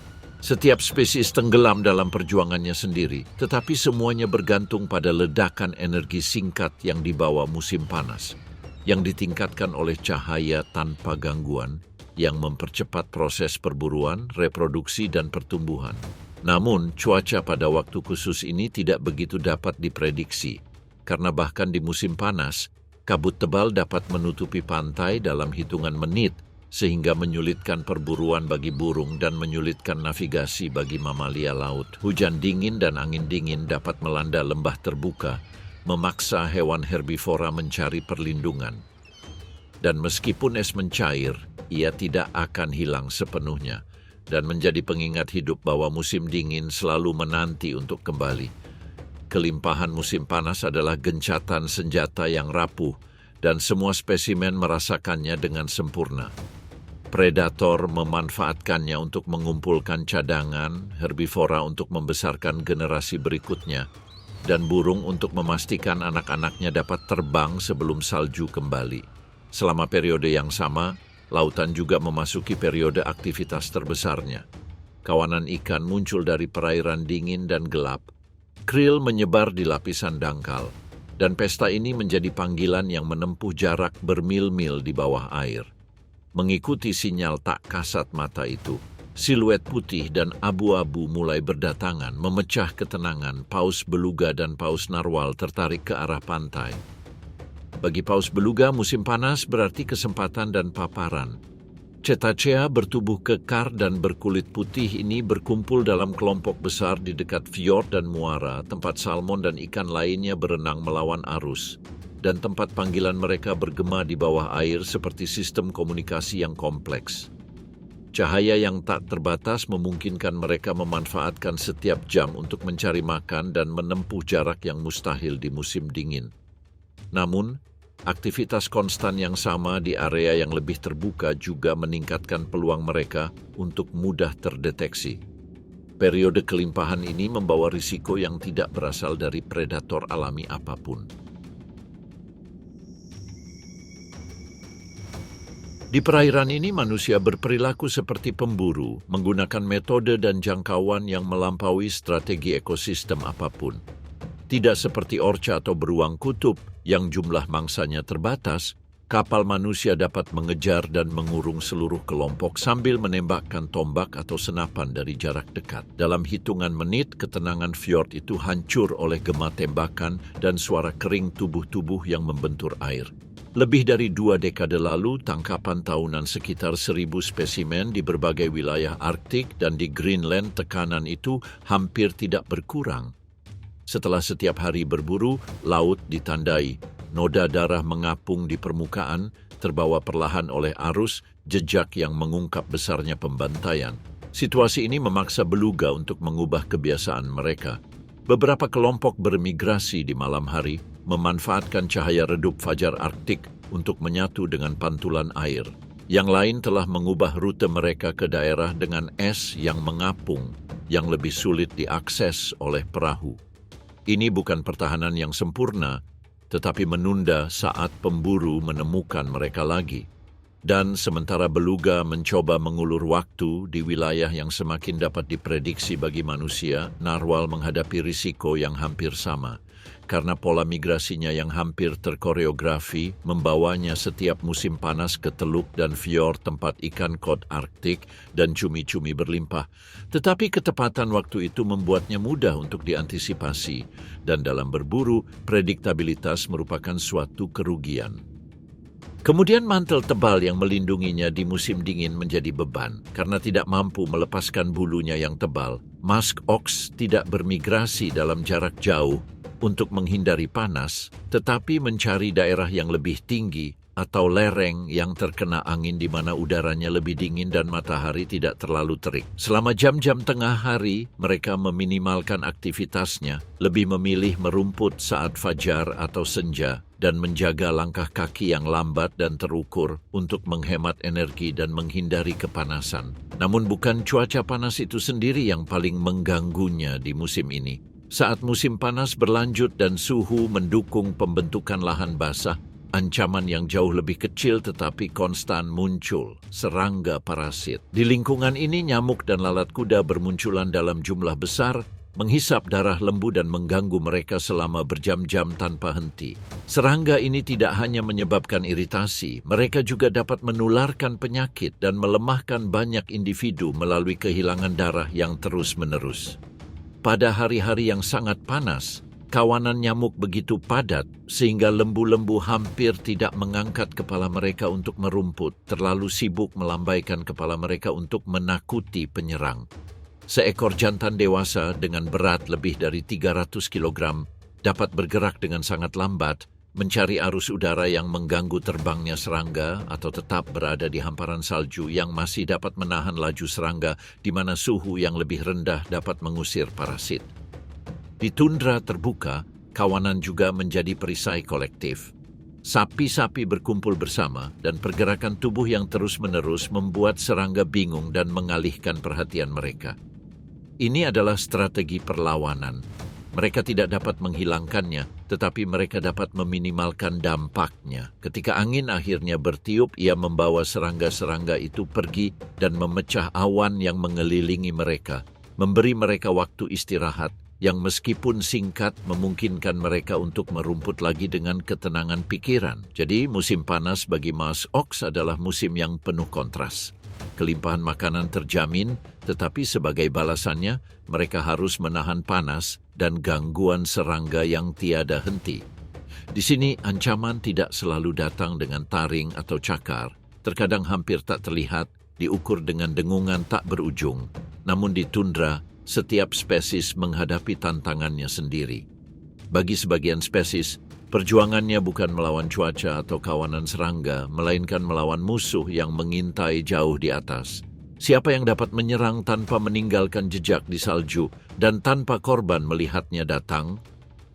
Setiap spesies tenggelam dalam perjuangannya sendiri, tetapi semuanya bergantung pada ledakan energi singkat yang dibawa musim panas, yang ditingkatkan oleh cahaya tanpa gangguan, yang mempercepat proses perburuan, reproduksi, dan pertumbuhan. Namun, cuaca pada waktu khusus ini tidak begitu dapat diprediksi, karena bahkan di musim panas, kabut tebal dapat menutupi pantai dalam hitungan menit, sehingga menyulitkan perburuan bagi burung dan menyulitkan navigasi bagi mamalia laut. Hujan dingin dan angin dingin dapat melanda lembah terbuka, memaksa hewan herbivora mencari perlindungan. Dan meskipun es mencair, ia tidak akan hilang sepenuhnya dan menjadi pengingat hidup bahwa musim dingin selalu menanti untuk kembali. Kelimpahan musim panas adalah gencatan senjata yang rapuh dan semua spesimen merasakannya dengan sempurna. Predator memanfaatkannya untuk mengumpulkan cadangan, herbivora untuk membesarkan generasi berikutnya, dan burung untuk memastikan anak-anaknya dapat terbang sebelum salju kembali. Selama periode yang sama, lautan juga memasuki periode aktivitas terbesarnya. Kawanan ikan muncul dari perairan dingin dan gelap. Krill menyebar di lapisan dangkal, dan pesta ini menjadi panggilan yang menempuh jarak bermil-mil di bawah air. Mengikuti sinyal tak kasat mata itu, siluet putih dan abu-abu mulai berdatangan, memecah ketenangan. Paus beluga dan paus narwal tertarik ke arah pantai. Bagi paus beluga, musim panas berarti kesempatan dan paparan. Cetacea bertubuh kekar dan berkulit putih ini berkumpul dalam kelompok besar di dekat fjord dan muara, tempat salmon dan ikan lainnya berenang melawan arus, dan tempat panggilan mereka bergema di bawah air seperti sistem komunikasi yang kompleks. Cahaya yang tak terbatas memungkinkan mereka memanfaatkan setiap jam untuk mencari makan dan menempuh jarak yang mustahil di musim dingin. Namun, aktivitas konstan yang sama di area yang lebih terbuka juga meningkatkan peluang mereka untuk mudah terdeteksi. Periode kelimpahan ini membawa risiko yang tidak berasal dari predator alami apapun. Di perairan ini manusia berperilaku seperti pemburu, menggunakan metode dan jangkauan yang melampaui strategi ekosistem apapun. Tidak seperti orca atau beruang kutub yang jumlah mangsanya terbatas, kapal manusia dapat mengejar dan mengurung seluruh kelompok sambil menembakkan tombak atau senapan dari jarak dekat. Dalam hitungan menit, ketenangan fjord itu hancur oleh gema tembakan dan suara kering tubuh-tubuh yang membentur air. Lebih dari 2 dekade lalu, tangkapan tahunan sekitar 1.000 spesimen di berbagai wilayah Arktik dan di Greenland, tekanan itu hampir tidak berkurang. Setelah setiap hari berburu, laut ditandai. Noda darah mengapung di permukaan, terbawa perlahan oleh arus, jejak yang mengungkap besarnya pembantaian. Situasi ini memaksa beluga untuk mengubah kebiasaan mereka. Beberapa kelompok bermigrasi di malam hari, memanfaatkan cahaya redup fajar Arktik untuk menyatu dengan pantulan air. Yang lain telah mengubah rute mereka ke daerah dengan es yang mengapung, yang lebih sulit diakses oleh perahu. Ini bukan pertahanan yang sempurna, tetapi menunda saat pemburu menemukan mereka lagi. Dan sementara beluga mencoba mengulur waktu di wilayah yang semakin dapat diprediksi bagi manusia, narwal menghadapi risiko yang hampir sama. Karena pola migrasinya yang hampir terkoreografi membawanya setiap musim panas ke teluk dan fjord tempat ikan kod Arktik dan cumi-cumi berlimpah. Tetapi ketepatan waktu itu membuatnya mudah untuk diantisipasi, dan dalam berburu, prediktabilitas merupakan suatu kerugian. Kemudian mantel tebal yang melindunginya di musim dingin menjadi beban. Karena tidak mampu melepaskan bulunya yang tebal, musk ox tidak bermigrasi dalam jarak jauh untuk menghindari panas, tetapi mencari daerah yang lebih tinggi atau lereng yang terkena angin di mana udaranya lebih dingin dan matahari tidak terlalu terik. Selama jam-jam tengah hari, mereka meminimalkan aktivitasnya, lebih memilih merumput saat fajar atau senja, dan menjaga langkah kaki yang lambat dan terukur untuk menghemat energi dan menghindari kepanasan. Namun bukan cuaca panas itu sendiri yang paling mengganggunya di musim ini. Saat musim panas berlanjut dan suhu mendukung pembentukan lahan basah, ancaman yang jauh lebih kecil tetapi konstan muncul, serangga parasit. Di lingkungan ini nyamuk dan lalat kuda bermunculan dalam jumlah besar, menghisap darah lembu dan mengganggu mereka selama berjam-jam tanpa henti. Serangga ini tidak hanya menyebabkan iritasi, mereka juga dapat menularkan penyakit dan melemahkan banyak individu melalui kehilangan darah yang terus-menerus. Pada hari-hari yang sangat panas, kawanan nyamuk begitu padat sehingga lembu-lembu hampir tidak mengangkat kepala mereka untuk merumput, terlalu sibuk melambaikan kepala mereka untuk menakuti penyerang. Seekor jantan dewasa dengan berat lebih dari 300 kg dapat bergerak dengan sangat lambat, mencari arus udara yang mengganggu terbangnya serangga atau tetap berada di hamparan salju yang masih dapat menahan laju serangga di mana suhu yang lebih rendah dapat mengusir parasit. Di tundra terbuka, kawanan juga menjadi perisai kolektif. Sapi-sapi berkumpul bersama dan pergerakan tubuh yang terus-menerus membuat serangga bingung dan mengalihkan perhatian mereka. Ini adalah strategi perlawanan. Mereka tidak dapat menghilangkannya, tetapi mereka dapat meminimalkan dampaknya. Ketika angin akhirnya bertiup, ia membawa serangga-serangga itu pergi dan memecah awan yang mengelilingi mereka, memberi mereka waktu istirahat yang meskipun singkat memungkinkan mereka untuk merumput lagi dengan ketenangan pikiran. Jadi musim panas bagi Musk Ox adalah musim yang penuh kontras. Kelimpahan makanan terjamin, tetapi sebagai balasannya mereka harus menahan panas dan gangguan serangga yang tiada henti. Di sini ancaman tidak selalu datang dengan taring atau cakar, terkadang hampir tak terlihat, diukur dengan dengungan tak berujung. Namun di tundra, setiap spesies menghadapi tantangannya sendiri. Bagi sebagian spesies, perjuangannya bukan melawan cuaca atau kawanan serangga, melainkan melawan musuh yang mengintai jauh di atas. Siapa yang dapat menyerang tanpa meninggalkan jejak di salju dan tanpa korban melihatnya datang?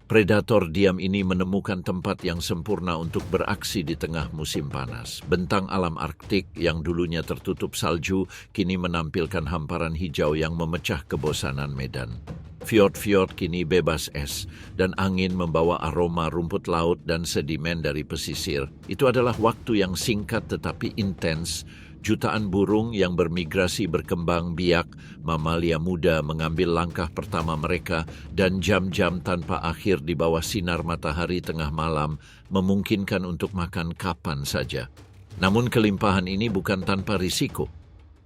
Predator diam ini menemukan tempat yang sempurna untuk beraksi di tengah musim panas. Bentang alam Arktik yang dulunya tertutup salju kini menampilkan hamparan hijau yang memecah kebosanan medan. Fjord-fjord kini bebas es, dan angin membawa aroma rumput laut dan sedimen dari pesisir. Itu adalah waktu yang singkat tetapi intens. Jutaan burung yang bermigrasi berkembang biak, mamalia muda mengambil langkah pertama mereka, dan jam-jam tanpa akhir di bawah sinar matahari tengah malam memungkinkan untuk makan kapan saja. Namun kelimpahan ini bukan tanpa risiko.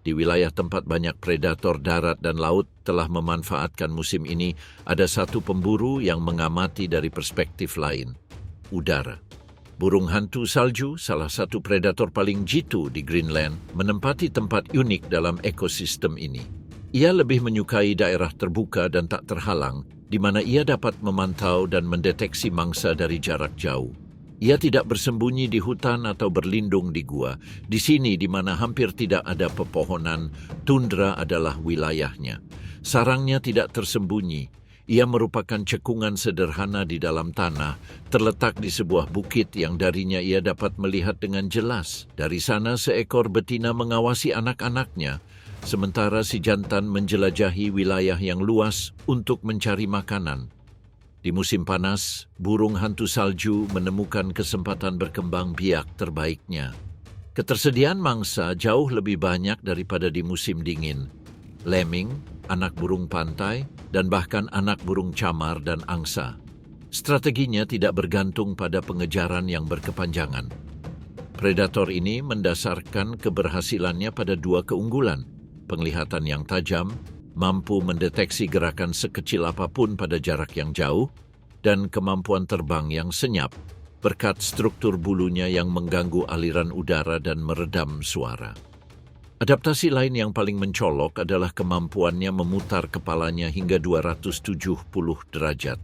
Di wilayah tempat banyak predator darat dan laut telah memanfaatkan musim ini, ada satu pemburu yang mengamati dari perspektif lain, udara. Burung hantu salju, salah satu predator paling jitu di Greenland, menempati tempat unik dalam ekosistem ini. Ia lebih menyukai daerah terbuka dan tak terhalang, di mana ia dapat memantau dan mendeteksi mangsa dari jarak jauh. Ia tidak bersembunyi di hutan atau berlindung di gua. Di sini, di mana hampir tidak ada pepohonan, tundra adalah wilayahnya. Sarangnya tidak tersembunyi. Ia merupakan cekungan sederhana di dalam tanah, terletak di sebuah bukit yang darinya ia dapat melihat dengan jelas. Dari sana seekor betina mengawasi anak-anaknya, sementara si jantan menjelajahi wilayah yang luas untuk mencari makanan. Di musim panas, burung hantu salju menemukan kesempatan berkembang biak terbaiknya. Ketersediaan mangsa jauh lebih banyak daripada di musim dingin. Lemming, anak burung pantai, dan bahkan anak burung camar dan angsa. Strateginya tidak bergantung pada pengejaran yang berkepanjangan. Predator ini mendasarkan keberhasilannya pada dua keunggulan, penglihatan yang tajam, mampu mendeteksi gerakan sekecil apapun pada jarak yang jauh, dan kemampuan terbang yang senyap, berkat struktur bulunya yang mengganggu aliran udara dan meredam suara. Adaptasi lain yang paling mencolok adalah kemampuannya memutar kepalanya hingga 270 derajat.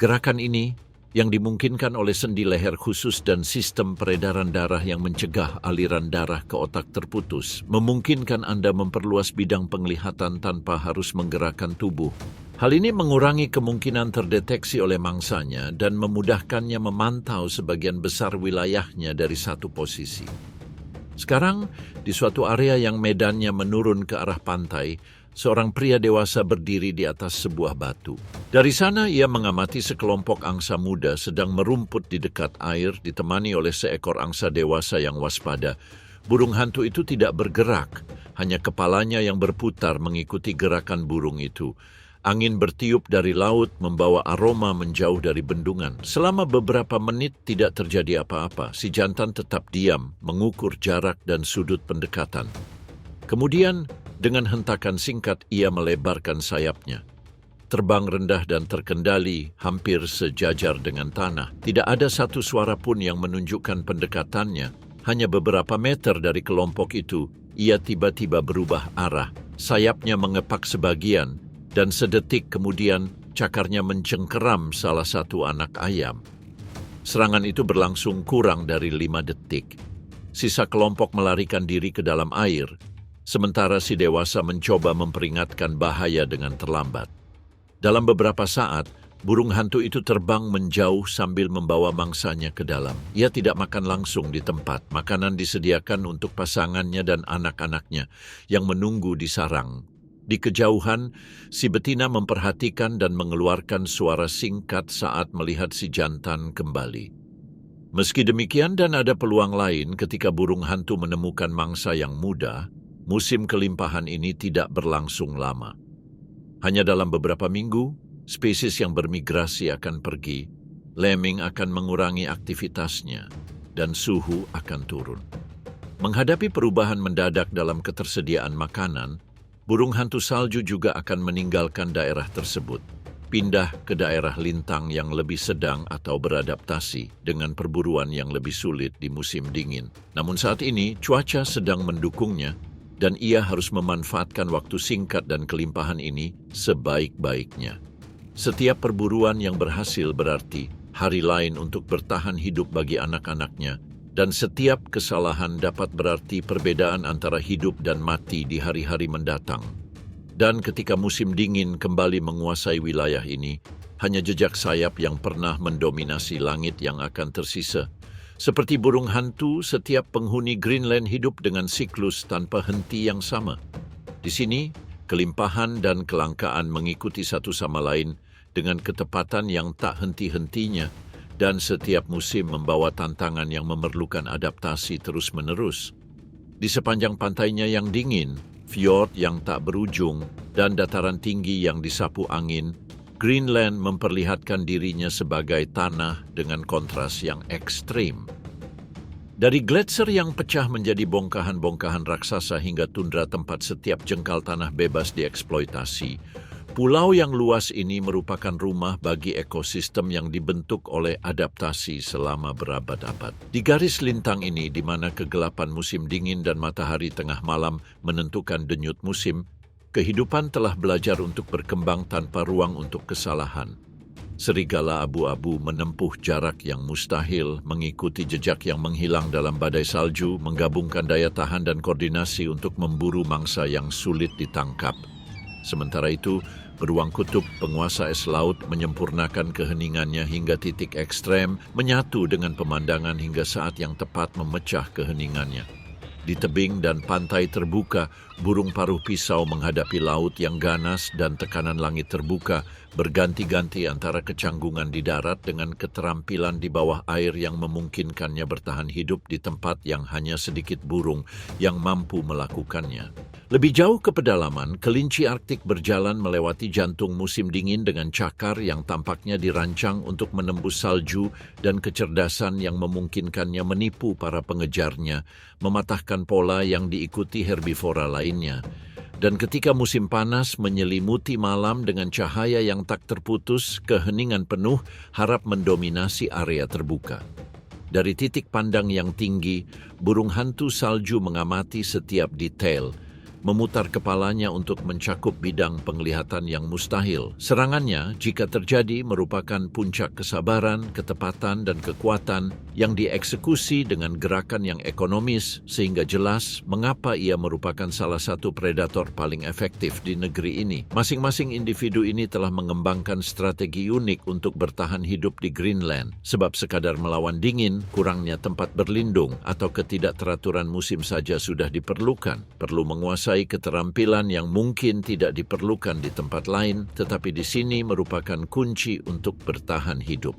Gerakan ini, yang dimungkinkan oleh sendi leher khusus dan sistem peredaran darah yang mencegah aliran darah ke otak terputus, memungkinkan Anda memperluas bidang penglihatan tanpa harus menggerakkan tubuh. Hal ini mengurangi kemungkinan terdeteksi oleh mangsanya dan memudahkannya memantau sebagian besar wilayahnya dari satu posisi. Sekarang, di suatu area yang medannya menurun ke arah pantai, seorang pria dewasa berdiri di atas sebuah batu. Dari sana ia mengamati sekelompok angsa muda sedang merumput di dekat air ditemani oleh seekor angsa dewasa yang waspada. Burung hantu itu tidak bergerak, hanya kepalanya yang berputar mengikuti gerakan burung itu. Angin bertiup dari laut membawa aroma menjauh dari bendungan. Selama beberapa menit tidak terjadi apa-apa. Si jantan tetap diam, mengukur jarak dan sudut pendekatan. Kemudian, dengan hentakan singkat, ia melebarkan sayapnya. Terbang rendah dan terkendali, hampir sejajar dengan tanah. Tidak ada satu suara pun yang menunjukkan pendekatannya. Hanya beberapa meter dari kelompok itu, ia tiba-tiba berubah arah. Sayapnya mengepak sebagian, dan sedetik kemudian cakarnya mencengkeram salah satu anak ayam. Serangan itu berlangsung kurang dari 5 detik. Sisa kelompok melarikan diri ke dalam air, sementara si dewasa mencoba memperingatkan bahaya dengan terlambat. Dalam beberapa saat, burung hantu itu terbang menjauh sambil membawa mangsanya ke dalam. Ia tidak makan langsung di tempat. Makanan disediakan untuk pasangannya dan anak-anaknya yang menunggu di sarang. Di kejauhan, si betina memperhatikan dan mengeluarkan suara singkat saat melihat si jantan kembali. Meski demikian dan ada peluang lain ketika burung hantu menemukan mangsa yang muda, musim kelimpahan ini tidak berlangsung lama. Hanya dalam beberapa minggu, spesies yang bermigrasi akan pergi, lemming akan mengurangi aktivitasnya, dan suhu akan turun. Menghadapi perubahan mendadak dalam ketersediaan makanan, burung hantu salju juga akan meninggalkan daerah tersebut, pindah ke daerah lintang yang lebih sedang atau beradaptasi dengan perburuan yang lebih sulit di musim dingin. Namun saat ini, cuaca sedang mendukungnya, dan ia harus memanfaatkan waktu singkat dan kelimpahan ini sebaik-baiknya. Setiap perburuan yang berhasil berarti hari lain untuk bertahan hidup bagi anak-anaknya, dan setiap kesalahan dapat berarti perbedaan antara hidup dan mati di hari-hari mendatang. Dan ketika musim dingin kembali menguasai wilayah ini, hanya jejak sayap yang pernah mendominasi langit yang akan tersisa. Seperti burung hantu, setiap penghuni Greenland hidup dengan siklus tanpa henti yang sama. Di sini, kelimpahan dan kelangkaan mengikuti satu sama lain dengan ketepatan yang tak henti-hentinya, dan setiap musim membawa tantangan yang memerlukan adaptasi terus-menerus. Di sepanjang pantainya yang dingin, fjord yang tak berujung, dan dataran tinggi yang disapu angin, Greenland memperlihatkan dirinya sebagai tanah dengan kontras yang ekstrim. Dari gletser yang pecah menjadi bongkahan-bongkahan raksasa hingga tundra tempat setiap jengkal tanah bebas dieksploitasi, pulau yang luas ini merupakan rumah bagi ekosistem yang dibentuk oleh adaptasi selama berabad-abad. Di garis lintang ini, di mana kegelapan musim dingin dan matahari tengah malam menentukan denyut musim, kehidupan telah belajar untuk berkembang tanpa ruang untuk kesalahan. Serigala abu-abu menempuh jarak yang mustahil, mengikuti jejak yang menghilang dalam badai salju, menggabungkan daya tahan dan koordinasi untuk memburu mangsa yang sulit ditangkap. Sementara itu, beruang kutub, penguasa es laut, menyempurnakan keheningannya hingga titik ekstrem, menyatu dengan pemandangan hingga saat yang tepat memecah keheningannya. Di tebing dan pantai terbuka, burung paruh pisau menghadapi laut yang ganas dan tekanan langit terbuka, berganti-ganti antara kecanggungan di darat dengan keterampilan di bawah air yang memungkinkannya bertahan hidup di tempat yang hanya sedikit burung yang mampu melakukannya. Lebih jauh ke pedalaman, kelinci Arktik berjalan melewati jantung musim dingin dengan cakar yang tampaknya dirancang untuk menembus salju dan kecerdasan yang memungkinkannya menipu para pengejarnya, mematahkan pola yang diikuti herbivora lainnya. Dan ketika musim panas menyelimuti malam dengan cahaya yang tak terputus, keheningan penuh harap mendominasi area terbuka. Dari titik pandang yang tinggi, burung hantu salju mengamati setiap detail, memutar kepalanya untuk mencakup bidang penglihatan yang mustahil. Serangannya, jika terjadi, merupakan puncak kesabaran, ketepatan, dan kekuatan yang dieksekusi dengan gerakan yang ekonomis, sehingga jelas mengapa ia merupakan salah satu predator paling efektif di negeri ini. Masing-masing individu ini telah mengembangkan strategi unik untuk bertahan hidup di Greenland, sebab sekadar melawan dingin, kurangnya tempat berlindung, atau ketidakteraturan musim saja sudah diperlukan. Perlu menguasai keterampilan yang mungkin tidak diperlukan di tempat lain, tetapi di sini merupakan kunci untuk bertahan hidup.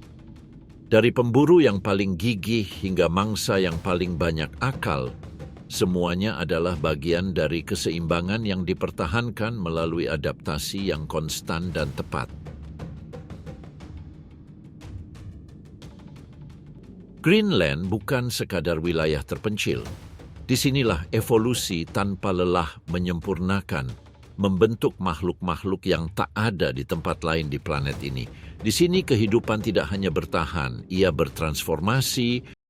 Dari pemburu yang paling gigih hingga mangsa yang paling banyak akal, semuanya adalah bagian dari keseimbangan yang dipertahankan melalui adaptasi yang konstan dan tepat. Greenland bukan sekadar wilayah terpencil. Disinilah evolusi tanpa lelah menyempurnakan, membentuk makhluk-makhluk yang tak ada di tempat lain di planet ini. Di sini kehidupan tidak hanya bertahan, ia bertransformasi,